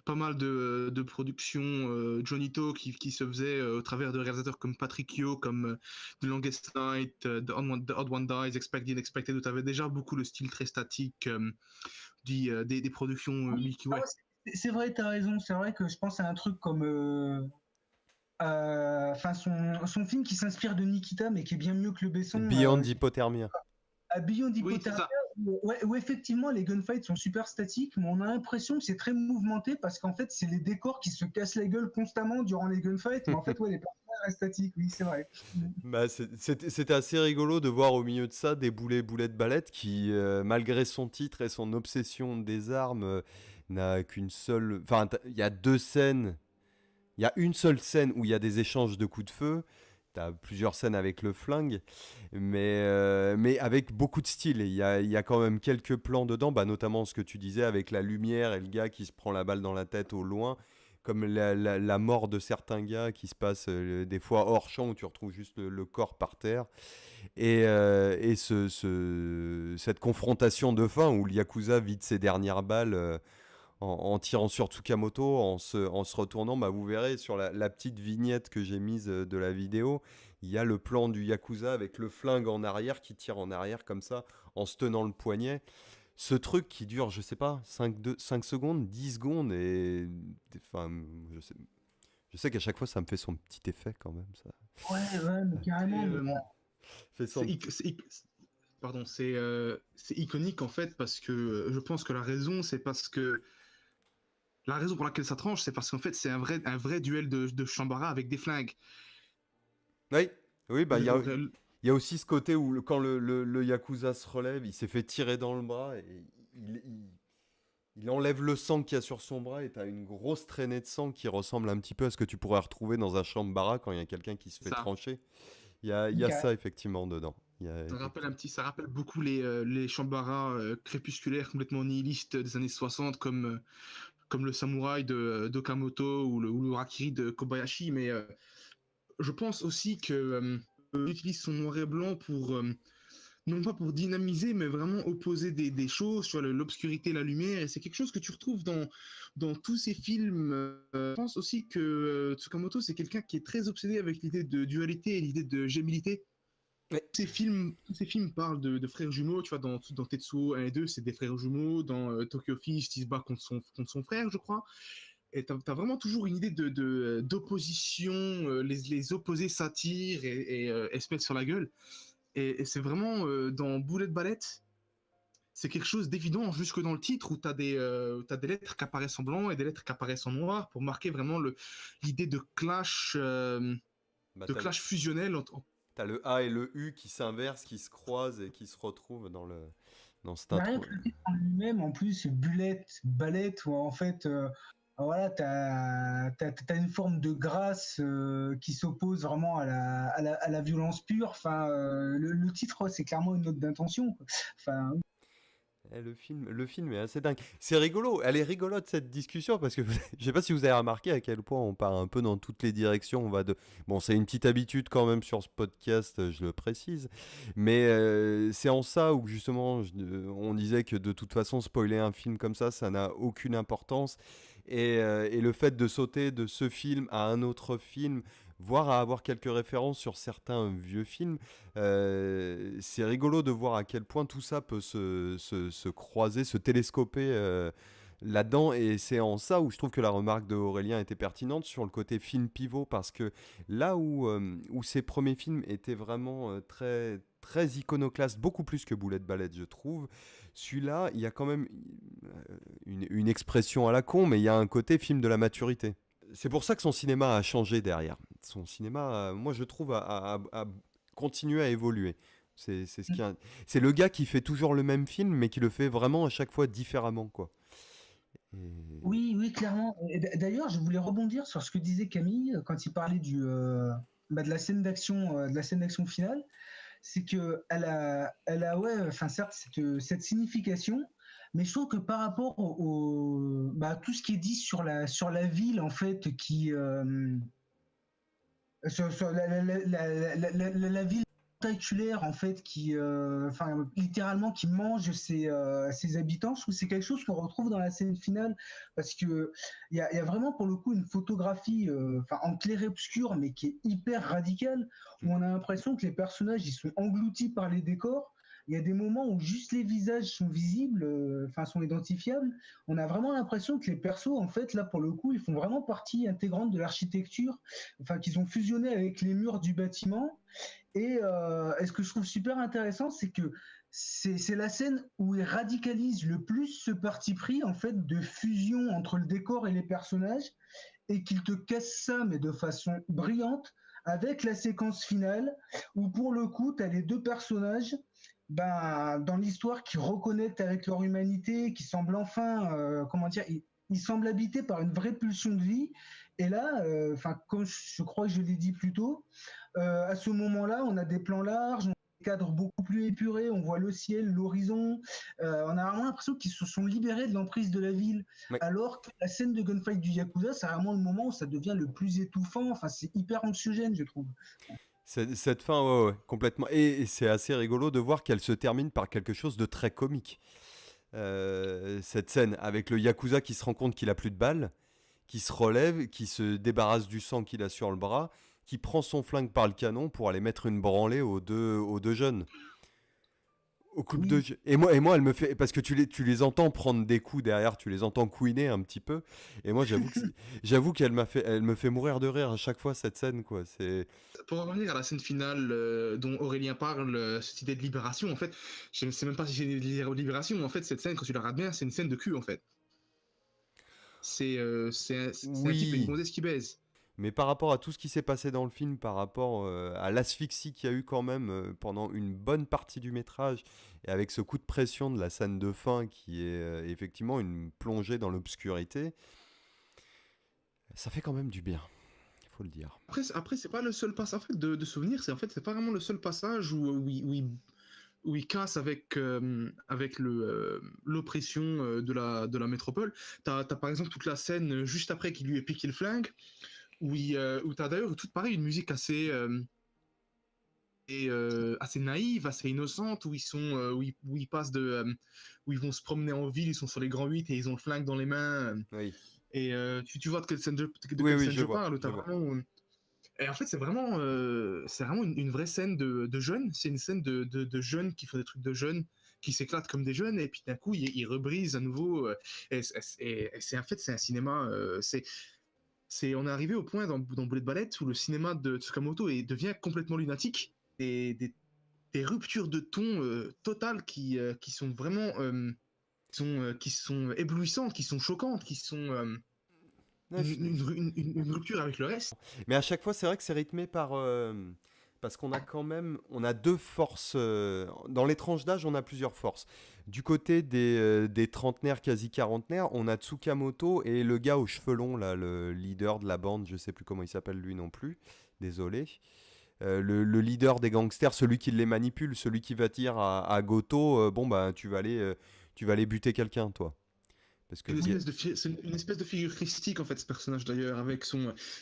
pas mal de productions Jonito qui se faisaient au travers de réalisateurs comme Patrick Yo, comme The Longest Night, The Odd One Dies, Expected, Unexpected, où tu avais déjà beaucoup le style très statique des productions Milky Way. C'est vrai, tu as raison. C'est vrai que je pense à un truc comme... son film qui s'inspire de Nikita, mais qui est bien mieux que le Besson. Beyond Hypothermia. Beyond Oui, Hypothermia, où effectivement les gunfights sont super statiques, mais on a l'impression que c'est très mouvementé parce qu'en fait c'est les décors qui se cassent la gueule constamment durant les gunfights, mais en fait ouais les personnages restent statiques, oui c'est vrai. Bah, c'était assez rigolo de voir au milieu de ça des boulettes ballettes qui, malgré son titre et son obsession des armes, n'a qu'une seule. Enfin, il y a deux scènes. Il y a une seule scène où il y a des échanges de coups de feu. T'as plusieurs scènes avec le flingue, mais avec beaucoup de style. Et il y a quand même quelques plans dedans, bah, notamment ce que tu disais avec la lumière et le gars qui se prend la balle dans la tête au loin, comme la mort de certains gars qui se passe des fois hors champ où tu retrouves juste le corps par terre. Et cette confrontation de fin où le Yakuza vide ses dernières balles en tirant sur Tsukamoto, en se retournant, bah, vous verrez sur la petite vignette que j'ai mise de la vidéo, il y a le plan du Yakuza avec le flingue en arrière qui tire en arrière comme ça, en se tenant le poignet. Ce truc qui dure, je sais pas, 5 secondes, 10 secondes, enfin, je sais qu'à chaque fois ça me fait son petit effet quand même. Ça Ouais, mais carrément. fait son... Pardon, c'est iconique en fait parce que je pense que la raison pour laquelle ça tranche, c'est parce qu'en fait c'est un vrai duel de Shambara avec des flingues. Oui, oui, bah il Euh, y a aussi ce côté où quand le Yakuza se relève, il s'est fait tirer dans le bras et il enlève le sang qu'il y a sur son bras et t'as une grosse traînée de sang qui ressemble un petit peu à ce que tu pourrais retrouver dans un Shambara quand il y a quelqu'un qui se fait Ça. trancher. Il y a ça effectivement dedans. Ça rappelle beaucoup les Shambara crépusculaires complètement nihilistes des années 60 comme le samouraï d'Okamoto ou le Harakiri de Kobayashi, mais je pense aussi que utilise son noir et blanc pour non pas pour dynamiser, mais vraiment opposer des choses sur l'obscurité et la lumière. Et c'est quelque chose que tu retrouves dans tous ces films. Je pense aussi que Tsukamoto, c'est quelqu'un qui est très obsédé avec l'idée de dualité et l'idée de gémilité. Ouais. Tous ces films parlent de frères jumeaux. Tu vois, dans Tetsuo 1 et 2, c'est des frères jumeaux. Dans Tokyo Fish, il se bat contre son frère, je crois. Et t'as vraiment toujours une idée d'opposition, les opposés s'attirent et se mettent sur la gueule. Et c'est vraiment dans Bullet Ballet, c'est quelque chose d'évident jusque dans le titre où t'as des lettres qui apparaissent en blanc et des lettres qui apparaissent en noir pour marquer vraiment l'idée de clash, Bah, fusionnel. t'as le A et le U qui s'inversent, qui se croisent et qui se retrouvent dans cette Mais rien intro. que le titre en lui-même, en plus, Bullet, Ballet, où en fait, voilà, t'as une forme de grâce qui s'oppose vraiment à la violence pure. Enfin, le titre, c'est clairement une note d'intention, quoi. Enfin, Le film est assez dingue. C'est rigolo, elle est rigolote cette discussion parce que je sais pas si vous avez remarqué à quel point on part un peu dans toutes les directions. Bon, c'est une petite habitude quand même sur ce podcast, je le précise, mais c'est en ça où justement on disait que de toute façon spoiler un film comme ça n'a aucune importance et le fait de sauter de ce film à un autre film, voire à avoir quelques références sur certains vieux films. C'est rigolo de voir à quel point tout ça peut se croiser, se télescoper là-dedans. Et c'est en ça où je trouve que la remarque de Aurélien était pertinente sur le côté film pivot, parce que là où ses premiers films étaient vraiment très, très iconoclastes, beaucoup plus que Bullet Ballet, je trouve, celui-là, il y a quand même une expression à la con, mais il y a un côté film de la maturité. C'est pour ça que son cinéma a changé derrière. Son cinéma, moi je trouve, a continué à évoluer. C'est le gars qui fait toujours le même film, mais qui le fait vraiment à chaque fois différemment, quoi. Et- oui, clairement. Et d'ailleurs, je voulais rebondir sur ce que disait Camille quand il parlait de la scène d'action finale. C'est que ouais, enfin certes cette signification, mais je trouve que par rapport tout ce qui est dit sur la ville en fait, qui sur la ville tentaculaire en fait, qui enfin littéralement qui mange ses habitants. Je trouve que c'est quelque chose qu'on retrouve dans la scène finale, parce que il y a vraiment pour le coup une photographie enfin en clair-obscur, mais qui est hyper radicale, où on a l'impression que les personnages ils sont engloutis par les décors. Il y a des moments où juste les visages sont visibles, enfin sont identifiables. On a vraiment l'impression que les persos, en fait, là pour le coup, ils font vraiment partie intégrante de l'architecture, enfin qu'ils ont fusionné avec les murs du bâtiment. Et ce que je trouve super intéressant, c'est que c'est la scène où il radicalise le plus ce parti pris en fait de fusion entre le décor et les personnages et qu'il te casse ça mais de façon brillante avec la séquence finale où pour le coup tu as les deux personnages dans l'histoire qui reconnectent avec leur humanité, qui semblent enfin comment dire ils semblent habités par une vraie pulsion de vie et là comme je crois que je l'ai dit plus tôt à ce moment-là on a des plans larges, cadres beaucoup plus épurés, on voit le ciel, l'horizon, on a vraiment l'impression qu'ils se sont libérés de l'emprise de la ville, Ouais. alors que la scène de gunfight du Yakuza, c'est vraiment le moment où ça devient le plus étouffant, enfin c'est hyper anxiogène je trouve. Cette fin, ouais, ouais, complètement. Et c'est assez rigolo de voir qu'elle se termine par quelque chose de très comique. Cette scène avec le Yakuza qui se rend compte qu'il a plus de balles, qui se relève, qui se débarrasse du sang qu'il a sur le bras, qui prend son flingue par le canon pour aller mettre une branlée aux deux jeunes. Au couple de Oui. jeux. Et moi, elle me fait. Parce que tu les entends prendre des coups derrière, tu les entends couiner un petit peu. Et moi, j'avoue qu'elle elle me fait mourir de rire à chaque fois, cette scène, quoi. Pour revenir à la scène finale dont Aurélien parle, cette idée de libération, en fait, je ne sais même pas si c'est une idée de libération, mais en fait, cette scène, quand tu la regardes bien, c'est une scène de cul, en fait. C'est un type et une Oui. gonzesse qui baise. Mais par rapport à tout ce qui s'est passé dans le film, par rapport à l'asphyxie qu'il y a eu quand même pendant une bonne partie du métrage, et avec ce coup de pression de la scène de fin qui est effectivement une plongée dans l'obscurité, ça fait quand même du bien, il faut le dire. Après c'est pas le seul passage en fait, de souvenir, c'est pas vraiment le seul passage où il casse avec l'oppression de la métropole. T'as par exemple toute la scène juste après qu'il lui ait piqué le flingue, où t'as d'ailleurs tout pareil une musique assez naïve, assez innocente, où ils passent où ils vont se promener en ville, ils sont sur les grands 8 et ils ont le flingue dans les mains. Oui, Et tu vois de quelle scène oui, oui, scène je je vois. parle, où Je t'as vois. vraiment. Et en fait, c'est vraiment une vraie scène de jeunes. C'est une scène de jeunes qui font des trucs de jeunes, qui s'éclatent comme des jeunes, et puis d'un coup, ils rebrisent à nouveau. En fait, c'est un cinéma. On est arrivé au point dans Bullet Ballet où le cinéma de Tsukamoto devient complètement lunatique. Des ruptures de ton totales qui sont vraiment. Qui sont éblouissantes, qui sont choquantes, qui sont. Ouais, Une rupture avec le reste. Mais à chaque fois, c'est vrai que c'est rythmé par... parce qu'on a quand même... On a deux forces. Dans les tranches d'âge, on a plusieurs forces. Du côté des trentenaires, quasi quarantenaires, on a Tsukamoto et le gars aux cheveux longs, là, le leader de la bande, je sais plus comment il s'appelle lui non plus. Désolé. Le leader des gangsters, celui qui les manipule, celui qui va dire à Goto, bon, bah, tu vas aller buter quelqu'un, toi. Parce que... C'est une espèce de figure christique en fait ce personnage d'ailleurs avec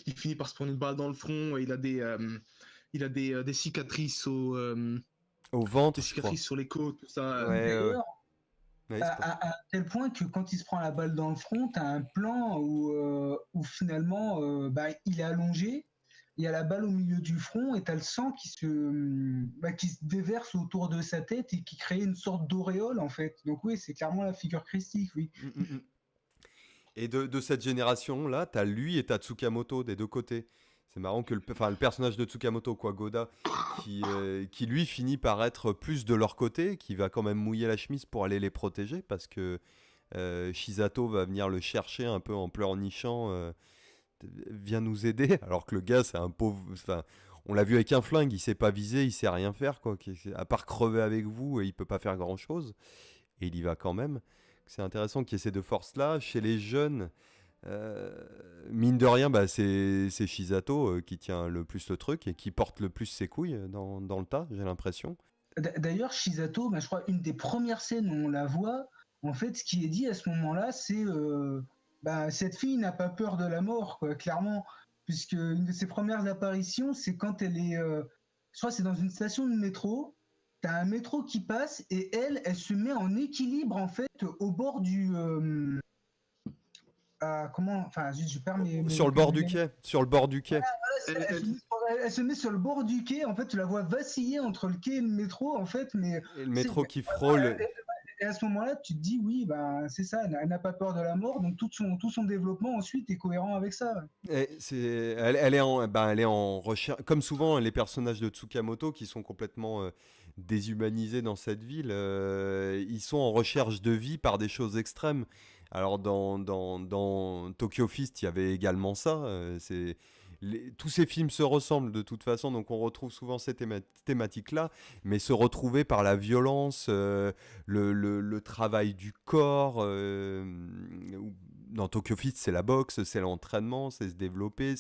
il finit par se prendre une balle dans le front et il a des cicatrices Au ventre, des je crois. cicatrices sur les côtes tout ça. Ouais, ouais. D'ailleurs, Ouais, c'est pas... à tel point que quand il se prend la balle dans le front, tu as un plan où finalement il est allongé, il y a la balle au milieu du front et tu as le sang qui se déverse autour de sa tête et qui crée une sorte d'auréole en fait. Donc oui, c'est clairement la figure christique, oui. Et de cette génération-là, t'as lui et t'as Tsukamoto des deux côtés. C'est marrant que le personnage de Tsukamoto, quoi, Goda, qui lui finit par être plus de leur côté, qui va quand même mouiller la chemise pour aller les protéger, parce que Shizato va venir le chercher un peu en pleurnichant, viens nous aider, alors que le gars, c'est un pauvre... Enfin, on l'a vu avec un flingue, il sait pas viser, il sait rien faire, quoi. À part crever avec vous, il peut pas faire grand-chose. Et il y va quand même. C'est intéressant qu'il y ait ces deux forces-là. Chez les jeunes, mine de rien, bah, c'est Shizato qui tient le plus le truc et qui porte le plus ses couilles dans le tas, j'ai l'impression. D'ailleurs, Shizato, je crois une des premières scènes où on la voit, en fait, ce qui est dit à ce moment-là, c'est cette fille n'a pas peur de la mort, quoi, clairement, puisque une de ses premières apparitions, c'est quand elle est, je crois, que c'est dans une station de métro. T'as un métro qui passe et elle se met en équilibre en fait au bord du enfin, je perds Sur le bord du quai. Sur le bord du quai. Elle se met sur le bord du quai, en fait, tu la vois vaciller entre le quai et le métro, en fait, mais... Et le métro qui frôle. Et à ce moment-là, tu te dis, oui, c'est ça, elle n'a pas peur de la mort, donc tout son développement ensuite est cohérent avec ça. Elle est en recherche. Comme souvent, les personnages de Tsukamoto qui sont complètement déshumanisés dans cette ville. Ils sont en recherche de vie par des choses extrêmes. Alors dans Tokyo Fist, il y avait également ça. Tous ces films se ressemblent de toute façon, donc on retrouve souvent ces thématiques-là, mais se retrouver par la violence, le travail du corps. Dans Tokyo Fist, c'est la boxe, c'est l'entraînement, c'est se développer.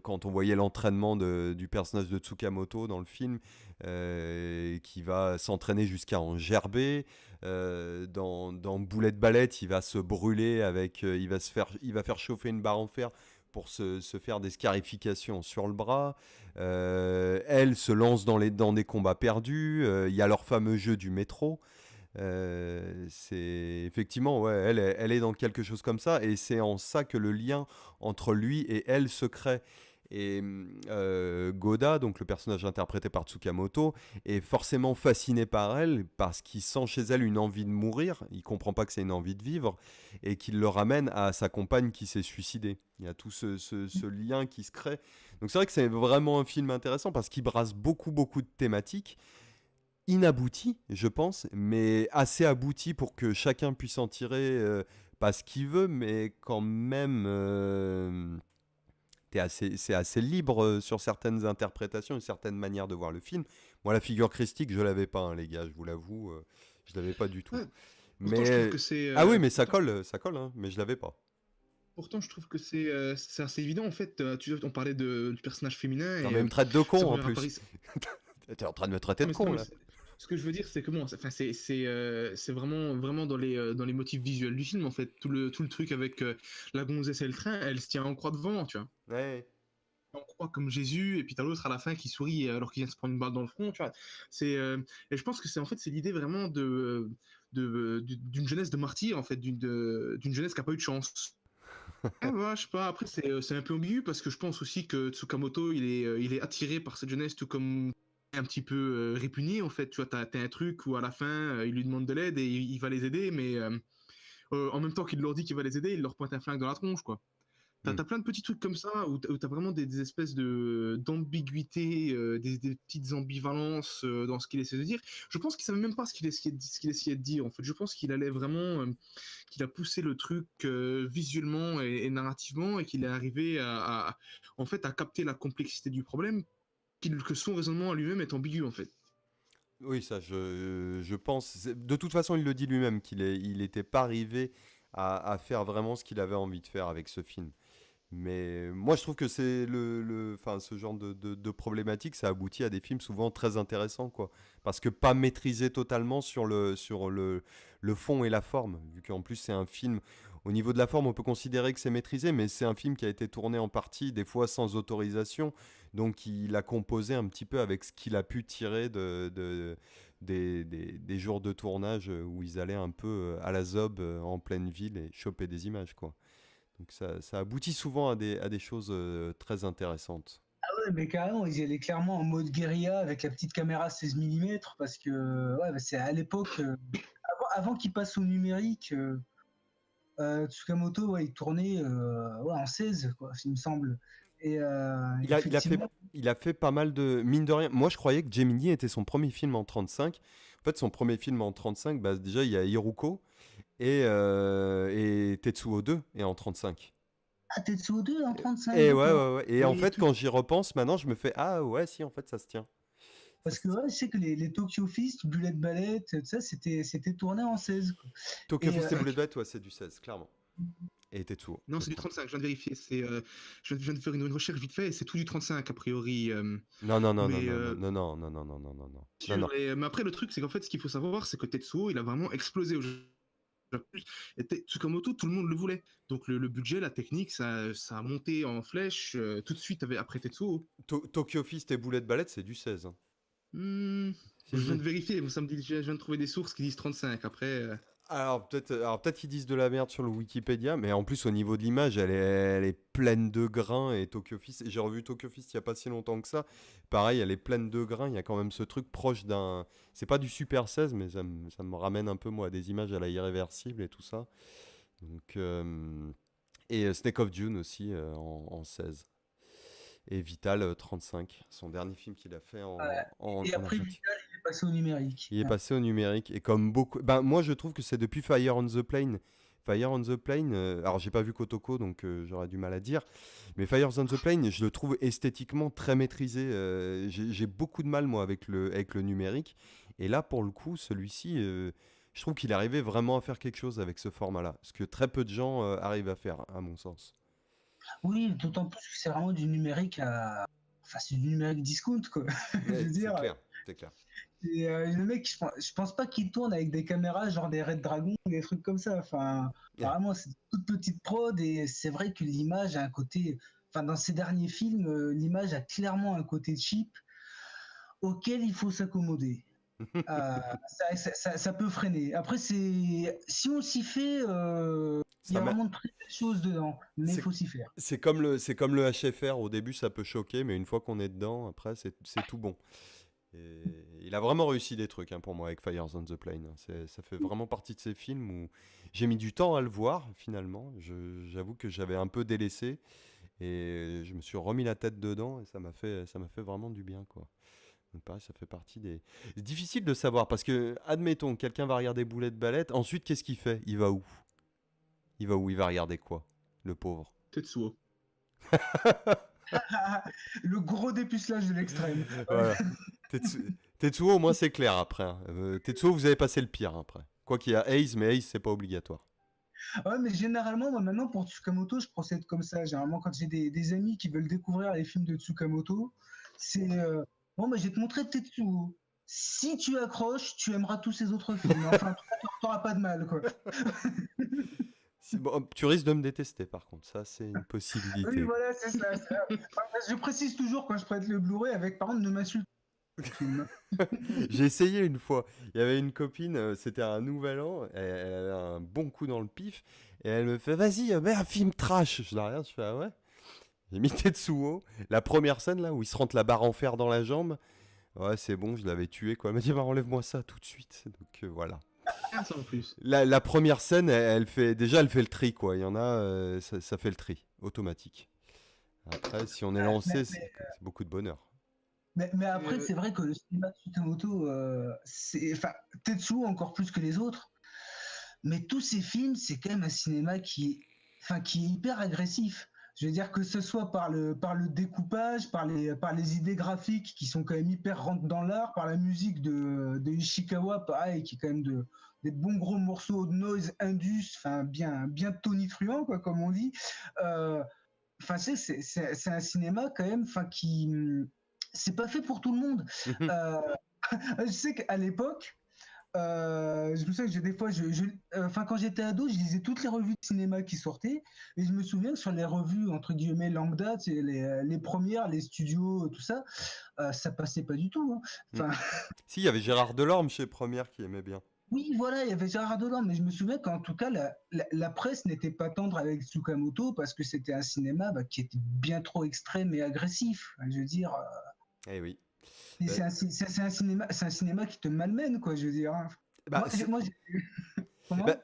Quand on voyait l'entraînement du personnage de Tsukamoto dans le film, qui va s'entraîner jusqu'à en gerber. Dans Bullet Ballet, il va se brûler il va faire chauffer une barre en fer pour se faire des scarifications sur le bras. Elle se lance dans des combats perdus. Il y a leur fameux jeu du métro. C'est effectivement, ouais, elle est dans quelque chose comme ça, et c'est en ça que le lien entre lui et elle se crée. Et Goda, donc le personnage interprété par Tsukamoto, est forcément fasciné par elle parce qu'il sent chez elle une envie de mourir. Il comprend pas que c'est une envie de vivre, et qu'il le ramène à sa compagne qui s'est suicidée. Il y a tout ce lien qui se crée. Donc c'est vrai que c'est vraiment un film intéressant parce qu'il brasse beaucoup de thématiques inabouties, je pense, mais assez abouties pour que chacun puisse en tirer pas ce qu'il veut, mais quand même c'est assez libre sur certaines interprétations et certaines manières de voir le film. Moi, la figure christique, je l'avais pas, hein, les gars, je vous l'avoue, je l'avais pas du tout. Ouais, pourtant, je trouve Mais que c'est. ah oui, mais Pourtant, ça colle, hein, mais je l'avais pas. pourtant, je trouve que c'est assez évident en fait. On parlait du personnage féminin Non, et mais il me traite de sa con en première plus. apparition. T'es en train de me traiter Non, de mais, con là. ce que je veux dire, c'est que bon, enfin, c'est vraiment dans les motifs visuels du film en fait. Tout le truc avec la gonzesse et le train, elle se tient en croix devant, tu vois. Ouais. En croix comme Jésus, et puis t'as l'autre à la fin qui sourit alors qu'il vient de se prendre une balle dans le front, tu vois. Et je pense que c'est l'idée vraiment d'une jeunesse de martyr, en fait, d'une jeunesse qui a pas eu de chance. Ah, bah, je sais pas, après c'est un peu ambigu parce que je pense aussi que Tsukamoto il est attiré par cette jeunesse tout comme un petit peu répugné en fait, tu vois, t'as un truc où à la fin il lui demande de l'aide et il va les aider, mais en même temps qu'il leur dit qu'il va les aider, il leur pointe un flingue dans la tronche, quoi. Hmm. T'as plein de petits trucs comme ça où t'as vraiment des espèces d'ambiguïté, des petites ambivalences dans ce qu'il essaie de dire. Je pense qu'il savait même pas ce qu'il essayait de dire. En fait, je pense qu'il allait vraiment, qu'il a poussé le truc visuellement et narrativement, et qu'il est arrivé en fait, à capter la complexité du problème, que son raisonnement à lui-même est ambigu en fait. Oui, ça, je pense. De toute façon, il le dit lui-même il était pas arrivé à faire vraiment ce qu'il avait envie de faire avec ce film. Mais moi, je trouve que enfin, ce genre de problématique, ça aboutit à des films souvent très intéressants, quoi. Parce que pas maîtrisé totalement sur le fond et la forme. Vu qu'en plus, c'est un film, au niveau de la forme, on peut considérer que c'est maîtrisé, mais c'est un film qui a été tourné en partie, des fois sans autorisation. Donc, il a composé un petit peu avec ce qu'il a pu tirer des jours de tournage où ils allaient un peu à la zob en pleine ville et choper des images, quoi. Donc ça aboutit souvent à des choses très intéressantes. Ouais, mais carrément, ils y allaient clairement en mode guérilla avec la petite caméra 16 mm parce que ouais, bah, c'est à l'époque, avant qu'il passe au numérique, Tsukamoto, ouais, il tournait ouais, en 16, quoi, il me semble. Et Il a, il a fait, effectivement, il a fait pas mal de... Mine de rien, moi je croyais que Gemini était son premier film en 35. En fait, son premier film en 35, bah, déjà il y a Hiruko et Tetsuo 2 est en 35. ah, Tetsuo 2 en 35, Et ouais, d'accord. ouais, ouais. Et en Et fait, quand j'y repense, maintenant je me fais, ah ouais, si, en fait ça se tient. Ça parce se que tient. ouais, je sais que les Tokyo Fist, Bullet Ballet, tout ça, c'était tourné en 16, quoi. Tokyo Et Fist et Bullet Bite, ouais, c'est du 16, clairement. Et Tetsuo, Non, le c'est du 30. 35, je viens de vérifier. Je viens de faire une recherche vite fait et c'est tout du 35 a priori. Non, non, non, non, Mais non, non, non, non, non, non, non, non, non, non. Non, sur non. mais après, le truc, c'est qu'en fait, ce qu'il faut savoir, c'est que Tetsuo, il a vraiment explosé au Japon. Et Tsukamoto, tout le monde le voulait. Donc le budget, la technique, ça a monté en flèche tout de suite après Tetsuo. Tokyo Fist et Bullet Ballet, c'est du 16, hein. Hmm, Si, je viens si. de vérifier, ça me dit, je viens de trouver des sources qui disent 35. Après, Alors peut-être qu'ils disent de la merde sur le Wikipédia, mais en plus au niveau de l'image, elle est pleine de grains et Tokyo Fist. Et j'ai revu Tokyo Fist il y a pas si longtemps que ça. Pareil, elle est pleine de grains. Il y a quand même ce truc proche d'un. C'est pas du Super 16, mais ça me ramène un peu moi à des images à la irréversible et tout ça. Donc et Snake of June aussi en 16. Et Vital 35, son dernier film qu'il a fait Ouais. en Et après Argentine. Vital, il est passé au numérique. Il est passé au numérique. Et comme beaucoup. Ben, moi, je trouve que c'est depuis Fire on the Plane. Fire on the Plane, alors j'ai pas vu Kotoko, donc j'aurais du mal à dire. Mais Fire on the Plane, je le trouve esthétiquement très maîtrisé. J'ai beaucoup de mal, moi, avec le numérique. Et là, pour le coup, celui-ci, je trouve qu'il arrivait vraiment à faire quelque chose avec ce format-là. Ce que très peu de gens arrivent à faire, à mon sens. Oui, d'autant plus que c'est vraiment du numérique à. Enfin, c'est du numérique discount, quoi. Je Ouais, veux c'est dire, clair, c'est clair. et, le mec, je pense pas qu'il tourne avec des caméras genre des Red Dragon ou des trucs comme ça. Enfin, Yeah. vraiment, c'est toute petite prod et c'est vrai que l'image a un côté. Enfin, dans ces derniers films, l'image a clairement un côté cheap auquel il faut s'accommoder. Ça peut freiner. Après, si on s'y fait, il y Ça a m'a- vraiment de très belles choses dedans, mais il C'est faut s'y faire. c'est comme le HFR. Au début, ça peut choquer, mais une fois qu'on est dedans, après, c'est tout bon. Et il a vraiment réussi des trucs pour moi avec Fires on the Plane. Ça fait vraiment partie de ces films où j'ai mis du temps à le voir finalement. J'avoue que j'avais un peu délaissé et je me suis remis la tête dedans et ça m'a fait vraiment du bien quoi. Donc pareil, ça fait partie des. C'est difficile de savoir parce que, admettons, quelqu'un va regarder Boulet de Ballette. Ensuite, qu'est-ce qu'il fait? Il va où? Il va où? Il va regarder quoi? Le pauvre. Tetsuo. Le gros dépucelage de l'extrême. Voilà. Tetsuo, au moins c'est clair après. Tetsuo, vous avez passé le pire après. Quoi qu'il y a Ace, mais Ace, c'est pas obligatoire. Ouais, mais généralement, moi, maintenant, pour Tsukamoto, je procède comme ça. Généralement, quand j'ai des amis qui veulent découvrir les films de Tsukamoto, c'est bon, bah, je vais te montrer Tetsuo. Si tu accroches, tu aimeras tous ces autres films. Enfin, tu n'auras pas de mal, quoi. Bon, tu risques de me détester par contre, ça c'est une Oui, possibilité. voilà, c'est ça. Enfin, je précise toujours quand je prête le Blu-ray avec, par contre, ne m'insulte pas le film. J'ai essayé une fois, il y avait une copine, c'était un nouvel an, elle avait un bon coup dans le pif, et elle me fait vas-y, mets un film trash. Je dis rien, je fais ah ouais. J'ai mis Tetsuo, la première scène là où il se rentre la barre en fer dans la jambe, ouais c'est bon, je l'avais tué quoi. Elle m'a dit bah enlève-moi ça tout de suite, donc voilà. Ah, ça en plus. La première scène, elle fait le tri quoi. Il y en a, ça fait le tri automatique. Après, si on est lancé, c'est beaucoup de bonheur. Mais après, Euh, c'est vrai que le cinéma de Tsukamoto, enfin, Tetsuo encore plus que les autres, mais tous ces films, c'est quand même un cinéma qui est hyper agressif. Je veux dire que ce soit par le découpage, par les idées graphiques qui sont quand même hyper rentrent dans l'art, par la musique de Ishikawa, pareil, qui est quand même des bons gros morceaux de noise indus, enfin bien tonitruant quoi, comme on dit. Enfin, c'est un cinéma quand même, enfin c'est pas fait pour tout le monde. Euh, je sais qu'à l'époque, je me souviens que des fois, enfin, quand j'étais ado, je lisais toutes les revues de cinéma qui sortaient, et je me souviens que sur les revues entre guillemets lambda, c'est les premières, les studios, tout ça, ça passait pas du tout. Hein. Enfin, Si, il y avait Gérard Delorme chez Première qui aimait bien. oui, voilà, il y avait Gérard Dolan, mais je me souviens qu'en tout cas, la presse n'était pas tendre avec Tsukamoto parce que c'était un cinéma qui était bien trop extrême et agressif. Je veux dire, Eh oui. c'est un cinéma qui te malmène, quoi. Je veux dire. Hein. Bah, Comment?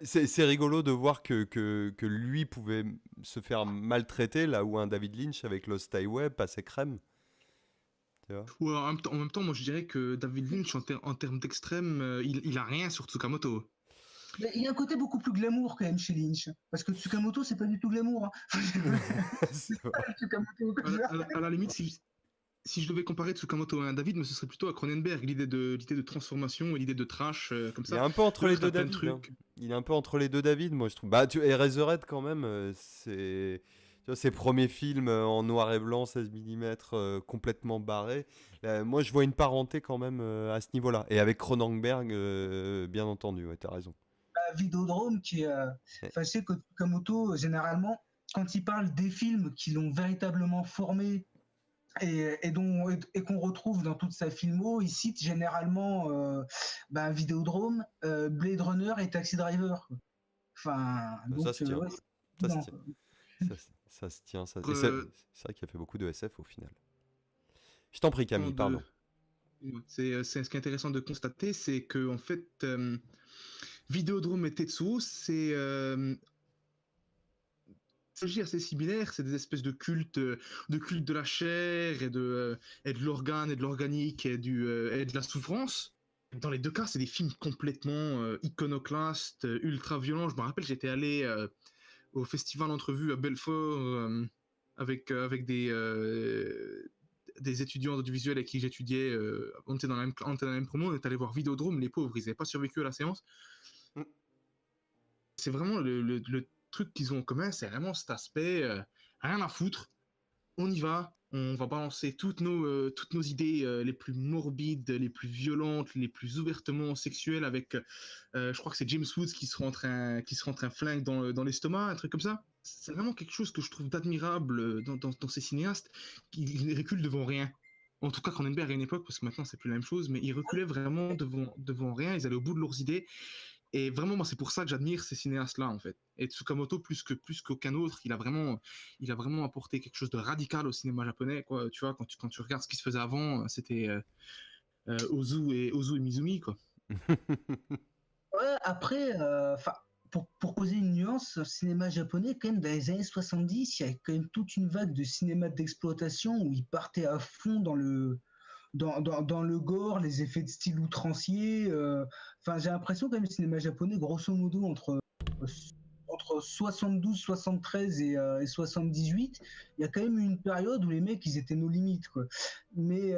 c'est rigolo de voir que lui pouvait se faire maltraiter là où un David Lynch avec Lost Highway passait crème. Tu vois. Ouais, en même temps, moi je dirais que David Lynch, en termes d'extrême, il a rien sur Tsukamoto. Mais il y a un côté beaucoup plus glamour quand même chez Lynch, parce que Tsukamoto, c'est pas du tout glamour. Hein. C'est vrai. Tsukamoto, comme ça. À la limite, si je devais comparer Tsukamoto à un David, mais ce serait plutôt à Cronenberg, l'idée de transformation et l'idée de trash, comme Il est ça. un peu entre les L'autre, deux t'as plein de David. Hein. trucs. Il est un peu entre les deux David, moi je trouve. Bah, Eraserhead quand même, c'est. Tu vois, ses premiers films en noir et blanc, 16 mm, complètement barrés. Moi, je vois une parenté quand même à ce niveau-là. Et avec Cronenberg, bien entendu, ouais, t'as raison. Vidéodrome qui est. Ouais. Enfin, je sais que Tsukamoto, généralement, quand il parle des films qui l'ont véritablement formé et qu'on retrouve dans toute sa filmo, il cite généralement Vidéodrome, Blade Runner et Taxi Driver. Quoi. Enfin, Ça donc, se tient. ouais, Ça se non, tient. quoi. Ça se tient. Et Euh, c'est vrai qu'il a fait beaucoup de SF au final. Je t'en prie, Camille, pardon. c'est ce qui est intéressant de constater, c'est que en fait, Vidéodrome et Tetsuo, C'est assez similaire, c'est des espèces de culte de la chair et de l'organe et de l'organique et de la souffrance. Dans les deux cas, c'est des films complètement iconoclastes, ultra violents. Je me rappelle, j'étais allé au festival Entrevue à Belfort avec des étudiants d'audiovisuel avec qui j'étudiais. On était dans la même promo, on est allé voir Vidéodrome, les pauvres, ils n'avaient pas survécu à la séance. C'est vraiment le truc qu'ils ont en commun, c'est vraiment cet aspect rien à foutre, on y va, on va balancer toutes nos idées les plus morbides, les plus violentes, les plus ouvertement sexuelles avec, je crois que c'est James Woods qui se rentre un flingue dans l'estomac, un truc comme ça. C'est vraiment quelque chose que je trouve d'admirable dans ces cinéastes, qui reculent devant rien. En tout cas, Cronenberg à une époque, parce que maintenant c'est plus la même chose, mais ils reculaient vraiment devant rien, ils allaient au bout de leurs idées. Et vraiment, moi, c'est pour ça que j'admire ces cinéastes-là, en fait. Et Tsukamoto, plus qu'aucun autre, il a vraiment apporté quelque chose de radical au cinéma japonais, quoi. Tu vois, quand tu regardes ce qui se faisait avant, c'était Ozu et Mizumi, quoi. Ouais, après, pour poser une nuance, le cinéma japonais, quand même, dans les années 70, il y a quand même toute une vague de cinéma d'exploitation où ils partaient à fond dans le gore, les effets de style outranciers. Enfin, j'ai l'impression quand même le cinéma japonais, grosso modo, entre 72, 73 et 78, il y a quand même une période où les mecs, ils étaient nos limites, quoi. Mais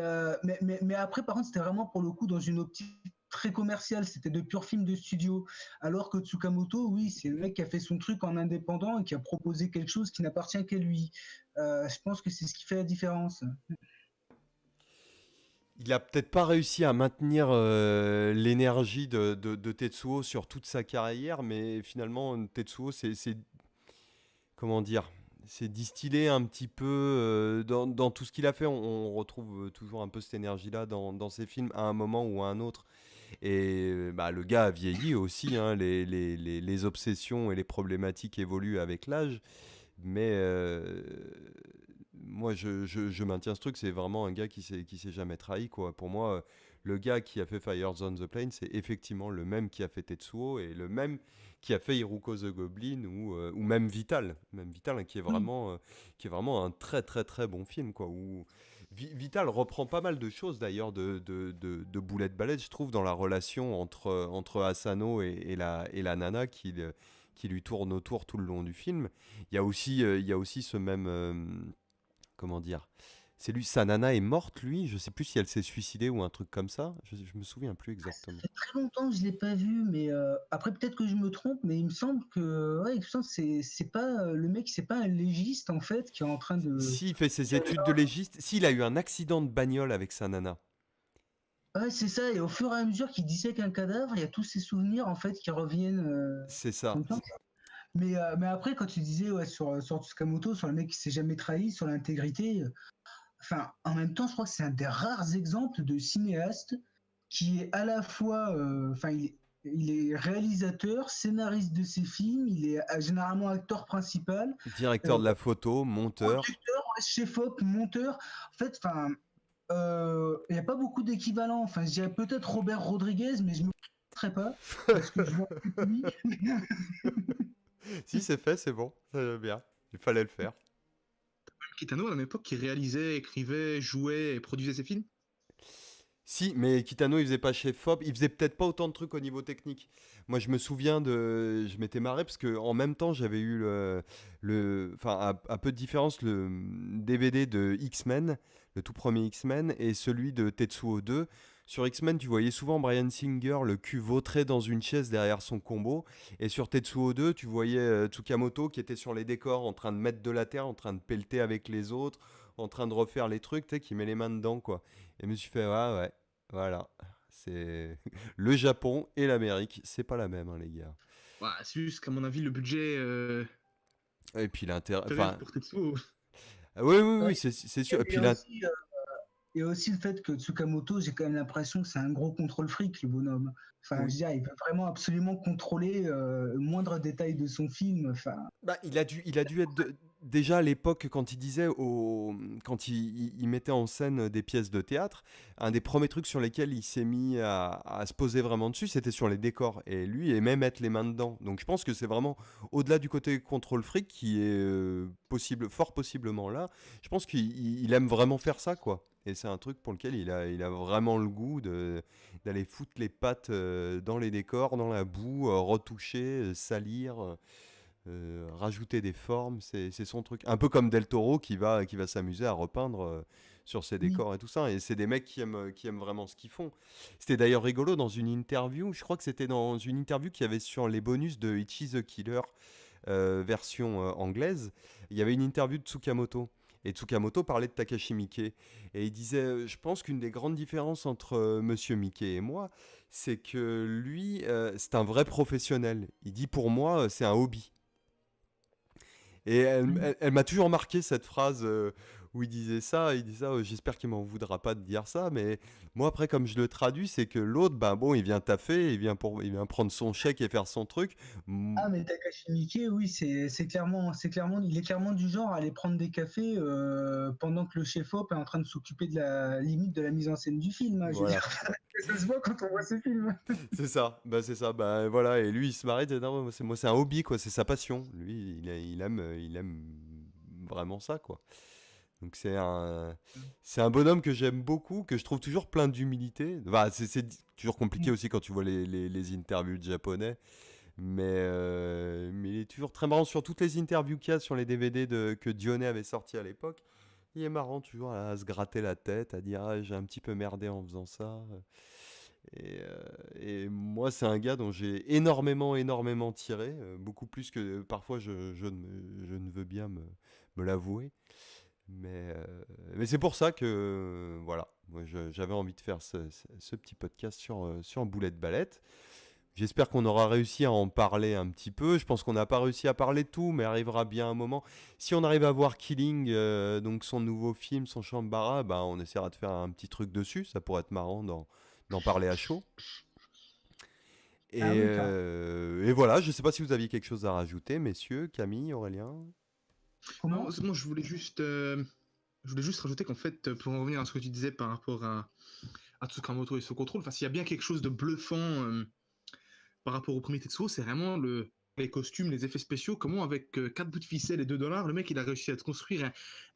après, par contre, c'était vraiment pour le coup dans une optique très commerciale, c'était de purs films de studio. Alors que Tsukamoto, oui, c'est le mec qui a fait son truc en indépendant et qui a proposé quelque chose qui n'appartient qu'à lui. Je pense que c'est ce qui fait la différence. Il a peut-être pas réussi à maintenir l'énergie de Tetsuo sur toute sa carrière, mais finalement, Tetsuo, comment dire, c'est distillé un petit peu dans tout ce qu'il a fait. On retrouve toujours un peu cette énergie-là dans ses films à un moment ou à un autre. Et bah, le gars a vieilli aussi, hein, les obsessions et les problématiques évoluent avec l'âge. Mais moi, je maintiens ce truc, c'est vraiment un gars qui s'est jamais trahi, quoi. Pour moi, le gars qui a fait Fires on the Plain, c'est effectivement le même qui a fait Tetsuo et le même qui a fait Hiruko the Goblin ou même Vital. Même Vital, hein, qui est vraiment un très très très bon film, quoi. Vital reprend pas mal de choses d'ailleurs de Bullet Ballet, je trouve, dans la relation entre Asano et la nana qui lui tourne autour tout le long du film. Il y a aussi ce même... comment dire, c'est lui, sa nana est morte, lui. Je sais plus si elle s'est suicidée ou un truc comme ça. Je me souviens plus exactement. Ça fait très longtemps que je l'ai pas vu, mais après peut-être que je me trompe, mais il me semble que ouais, il me semble que c'est pas le mec, c'est pas un légiste en fait qui est en train de. S'il fait ses études de légiste, s'il a eu un accident de bagnole avec sa nana. Ouais, c'est ça. Et au fur et à mesure qu'il dissèque un cadavre, il y a tous ces souvenirs en fait qui reviennent. C'est ça. Tout le temps. Mais après, quand tu disais ouais, sur Tsukamoto, sur le mec qui s'est jamais trahi, sur l'intégrité, enfin, en même temps, je crois que c'est un des rares exemples de cinéaste qui est à la fois, enfin, il est réalisateur, scénariste de ses films, il est généralement acteur principal, Directeur de la photo, monteur. producteur, ouais, chef-op, monteur. En fait, enfin, il n'y a pas beaucoup d'équivalents. Enfin, je dirais peut-être Robert Rodriguez, mais je ne me serais pas parce que je vois plus lui. Si c'est fait, c'est bon, ça va bien. Il fallait le faire. Kitano, à la même époque, qui réalisait, écrivait, jouait et produisait ses films. Si, mais Kitano, il faisait pas chef Fob, il faisait peut-être pas autant de trucs au niveau technique. Moi, je me souviens je m'étais marré parce que en même temps, j'avais eu enfin, à peu de différence, le DVD de X-Men, le tout premier X-Men, et celui de Tetsuo 2. Sur X-Men, tu voyais souvent Bryan Singer, le cul vautré dans une chaise derrière son combo. Et sur Tetsuo 2, tu voyais Tsukamoto qui était sur les décors en train de mettre de la terre, en train de pelleter avec les autres, en train de refaire les trucs, tu sais, qui met les mains dedans, quoi. Et je me suis fait, ouais, voilà. C'est le Japon et l'Amérique, c'est pas la même, hein, les gars. Ouais, c'est juste qu'à mon avis, le budget Et puis l'intérêt. enfin, Enfin, pour Tetsuo. oui, Ouais. c'est sûr. Et puis Il y a aussi le fait que Tsukamoto, j'ai quand même l'impression que c'est un gros contrôle fric, le bonhomme. Enfin, oui. je veux dire, il peut vraiment absolument contrôler le moindre détail de son film. Enfin, Bah, il a dû être déjà à l'époque, quand il disait, quand il mettait en scène des pièces de théâtre, un des premiers trucs sur lesquels il s'est mis à se poser vraiment dessus, c'était sur les décors. Et lui aimait mettre les mains dedans. Donc je pense que c'est vraiment au-delà du côté contrôle fric qui est possible, fort possiblement là. Je pense qu'il aime vraiment faire ça, quoi. Et c'est un truc pour lequel il a vraiment le goût d'aller foutre les pattes dans les décors, dans la boue, retoucher, salir. Rajouter des formes, c'est son truc. Un peu comme Del Toro qui va s'amuser à repeindre sur ses Oui. décors et tout ça. Et c'est des mecs qui aiment vraiment ce qu'ils font. C'était d'ailleurs rigolo dans une interview, je crois que c'était dans une interview qu'il y avait sur les bonus de Ichi the Killer, version anglaise. Il y avait une interview de Tsukamoto. Et Tsukamoto parlait de Takashi Miike. Et il disait, je pense qu'une des grandes différences entre Monsieur Miike et moi, c'est que lui, c'est un vrai professionnel. Il dit, pour moi, c'est un hobby. Et elle m'a toujours marqué cette phrase où il disait ça. Il disait ça, j'espère qu'il m'en voudra pas de dire ça. Mais moi, après, comme je le traduis, c'est que l'autre, ben bon, il vient taffer, il vient prendre son chèque et faire son truc. Mm, Ah, mais Takashi Miike, oui, il est clairement du genre à aller prendre des cafés pendant que le chef-op est en train de s'occuper de la limite de la mise en scène du film, hein, je veux voilà, dire, ça se voit quand on voit ce film. c'est ça. Bah, c'est ça. Bah, voilà. Et lui, il se marrait. Il disait, non, moi, c'est un hobby, quoi. C'est sa passion. Lui, il aime vraiment ça, quoi. Donc c'est un bonhomme que j'aime beaucoup, que je trouve toujours plein d'humilité. Bah, c'est toujours compliqué aussi quand tu vois les interviews de japonais. Mais il est toujours très marrant sur toutes les interviews qu'il y a sur les DVD que Dionnet avait sorti à l'époque. Il est marrant toujours à se gratter la tête, à dire ah, j'ai un petit peu merdé en faisant ça. Et moi, c'est un gars dont j'ai énormément, énormément tiré, beaucoup plus que parfois je ne veux bien me l'avouer. Mais c'est pour ça que, voilà, moi, j'avais envie de faire ce petit podcast sur Boulet de Ballette. J'espère qu'on aura réussi à en parler un petit peu. Je pense qu'on n'a pas réussi à parler de tout, mais arrivera bien un moment. Si on arrive à voir Killing, donc son nouveau film, son Shambara, bah, on essaiera de faire un petit truc dessus. Ça pourrait être marrant d'en parler à chaud. Et, Ah oui, clairement. et voilà, je ne sais pas si vous aviez quelque chose à rajouter, messieurs, Camille, Aurélien. Comment? Moi, je voulais juste rajouter qu'en fait, pour en revenir à ce que tu disais par rapport à Tsukamoto et ce contrôle, enfin, s'il y a bien quelque chose de bluffant par rapport au premier Tetsuo, c'est vraiment les costumes, les effets spéciaux. Comment, avec 4 bouts de ficelle et $2, le mec, il a réussi à te construire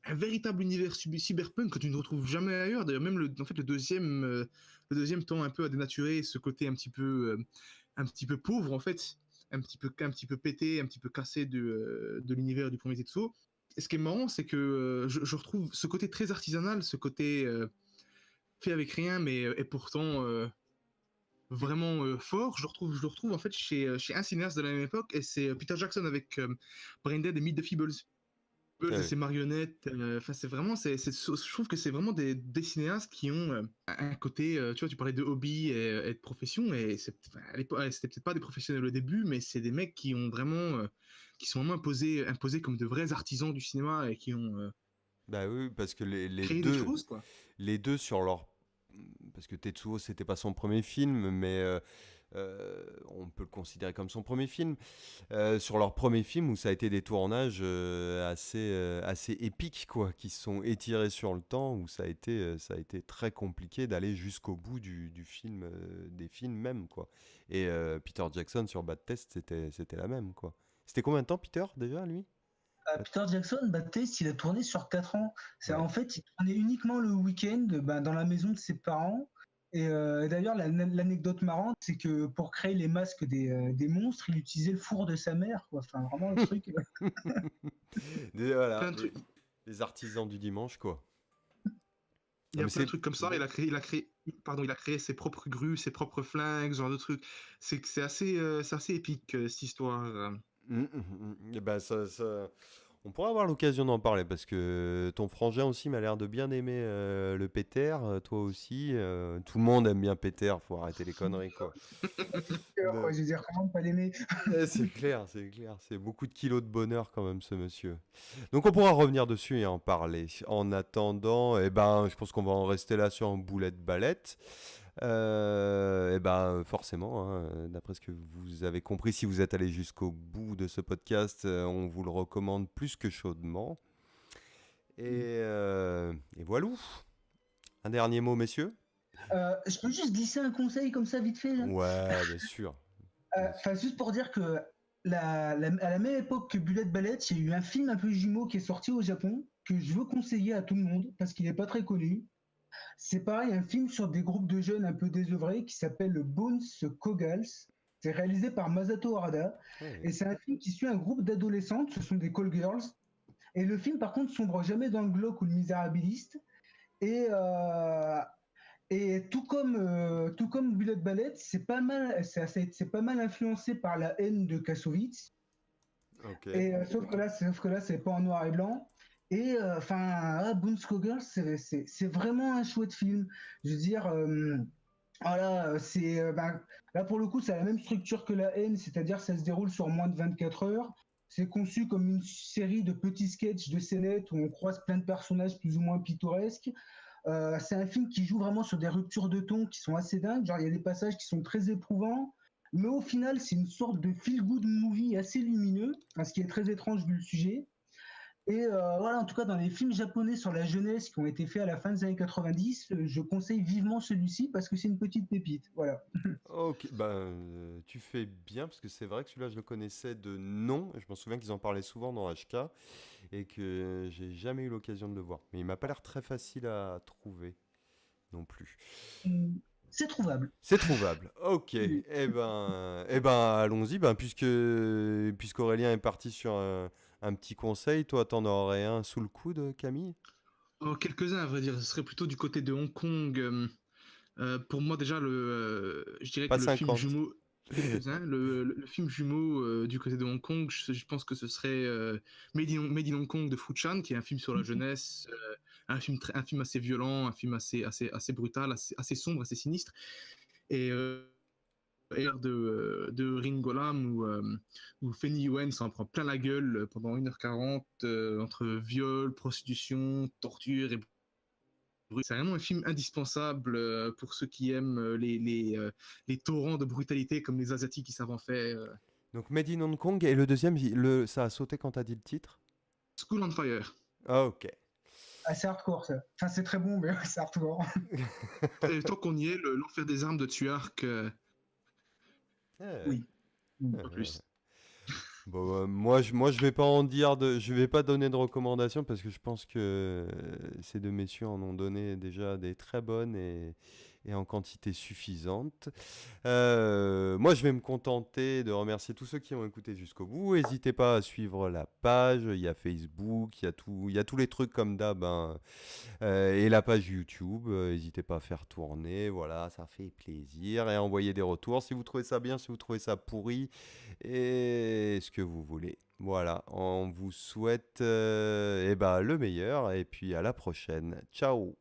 un véritable univers cyberpunk que tu ne retrouves jamais ailleurs. D'ailleurs, même en fait, le deuxième temps un peu à dénaturer, ce côté un petit peu pauvre, en fait, un petit peu pété, un petit peu cassé de l'univers du premier Tetsuo. Et ce qui est marrant, c'est que je retrouve ce côté très artisanal, ce côté fait avec rien, mais et pourtant vraiment fort. Je le retrouve en fait chez un cinéaste de la même époque, et c'est Peter Jackson avec Braindead et Meet the Feebles. Ah Et oui. ses marionnettes, enfin c'est vraiment, je trouve que c'est vraiment des cinéastes qui ont un côté, tu vois, tu parlais de hobby et de profession, et enfin, à l'époque, c'était peut-être pas des professionnels au début, mais c'est des mecs qui ont vraiment, qui sont vraiment imposés comme de vrais artisans du cinéma et qui ont Bah oui, parce que les créé des deux, choses, quoi. les deux sur leur... Parce que Tetsuo, c'était pas son premier film, mais on peut le considérer comme son premier film. Sur leur premier film, où ça a été des tournages assez épiques, quoi, qui se sont étirés sur le temps, où ça a été très compliqué d'aller jusqu'au bout du film, des films même, quoi. Et Peter Jackson sur Bad Test, c'était la même, quoi. C'était combien de temps, Peter, déjà, lui? Peter Jackson, Bad Taste, il a tourné sur 4 ans. Ouais. En fait, il tournait uniquement le week-end dans la maison de ses parents. Et d'ailleurs, l'anecdote marrante, c'est que pour créer les masques des monstres, il utilisait le four de sa mère, quoi. Enfin, vraiment le truc. Voilà, Plein de trucs, les artisans du dimanche, quoi. il Ah, y a mais plein de c'est... trucs comme ça. Pardon, il a créé ses propres grues, ses propres flingues, ce genre de trucs. C'est assez épique, cette histoire. Et ben on pourra avoir l'occasion d'en parler parce que ton frangin aussi m'a l'air de bien aimer le Péter, toi aussi. Tout le monde aime bien Péter, faut arrêter les conneries, quoi. Quoi, De- je veux dire, comment ne pas l'aimer? C'est clair, c'est clair. C'est beaucoup de kilos de bonheur quand même, ce monsieur. Donc on pourra revenir dessus et en parler. En attendant, eh ben, je pense qu'on va en rester là sur un boulet de Ballette. Et ben forcément, hein, d'après ce que vous avez compris, si vous êtes allé jusqu'au bout de ce podcast, on vous le recommande plus que chaudement. Et voilà. Un dernier mot, messieurs? Je peux juste glisser un conseil comme ça vite fait là. Ouais, bien sûr. Enfin, juste pour dire que à la même époque que Bullet Ballet, il y a eu un film un peu jumeau qui est sorti au Japon que je veux conseiller à tout le monde parce qu'il n'est pas très connu. C'est pareil, un film sur des groupes de jeunes un peu désœuvrés qui s'appelle le Bones Kogals. C'est réalisé par Masato Harada et c'est un film qui suit un groupe d'adolescentes, ce sont des call girls. Et le film, par contre, sombre jamais dans le glauque ou le misérabiliste. Et, tout comme Bullet Ballet, c'est pas mal influencé par la haine de Kassovitz. Ok. Et sauf que là, c'est pas en noir et blanc. Et enfin, Bones Kogels, c'est vraiment un chouette film. Je veux dire, voilà, là pour le coup, c'est la même structure que La Haine, c'est-à-dire ça se déroule sur moins de 24 heures. C'est conçu comme une série de petits sketchs de scénettes où on croise plein de personnages plus ou moins pittoresques. C'est un film qui joue vraiment sur des ruptures de ton qui sont assez dingues. Genre, il y a des passages qui sont très éprouvants, mais au final, c'est une sorte de feel-good movie assez lumineux, ce qui est très étrange vu le sujet. Et voilà, en tout cas, dans les films japonais sur la jeunesse qui ont été faits à la fin des années 90, je conseille vivement celui-ci parce que c'est une petite pépite. Voilà. Ok, tu fais bien parce que c'est vrai que celui-là je le connaissais de nom. Je m'en souviens qu'ils en parlaient souvent dans HK et que j'ai jamais eu l'occasion de le voir. Mais il m'a pas l'air très facile à trouver non plus. C'est trouvable. C'est trouvable. Ok. Oui. Allons-y. Puisqu'Aurélien est parti sur un petit conseil, toi t'en aurais un sous le coude, Camille? Oh, quelques-uns, à vrai dire. Ce serait plutôt du côté de Hong Kong. Pour moi, déjà, je dirais Pas que le film 50. jumeau. Quelques-uns. Le film jumeau du côté de Hong Kong, je pense que ce serait Made in Hong Kong de Fu Chan, qui est un film sur la jeunesse, un film assez violent, un film assez brutal, assez sombre, assez sinistre. Et de Ringo Lam où Fenny Yuen s'en prend plein la gueule pendant 1h40 entre viol, prostitution, torture et bruit. C'est vraiment un film indispensable pour ceux qui aiment les torrents de brutalité comme les Asiatiques qui savent en faire. Donc Made in Hong Kong et le deuxième, ça a sauté quand t'as dit le titre? School on Fire. Ah ok. C'est hardcore ça. Enfin, c'est très bon, mais c'est hardcore. Et tant qu'on y est, l'enfer des armes de Tuark, Oui. pas plus. Bon, moi, je vais pas je vais pas donner de recommandations parce que je pense que ces deux messieurs en ont donné déjà des très bonnes et en quantité suffisante. Moi, je vais me contenter de remercier tous ceux qui ont écouté jusqu'au bout. N'hésitez pas à suivre la page. Il y a Facebook, il y a tous les trucs comme d'hab, hein. Et la page YouTube. N'hésitez pas à faire tourner. Voilà, ça fait plaisir et à envoyer des retours si vous trouvez ça bien, si vous trouvez ça pourri et ce que vous voulez. Voilà, on vous souhaite le meilleur et puis à la prochaine. Ciao.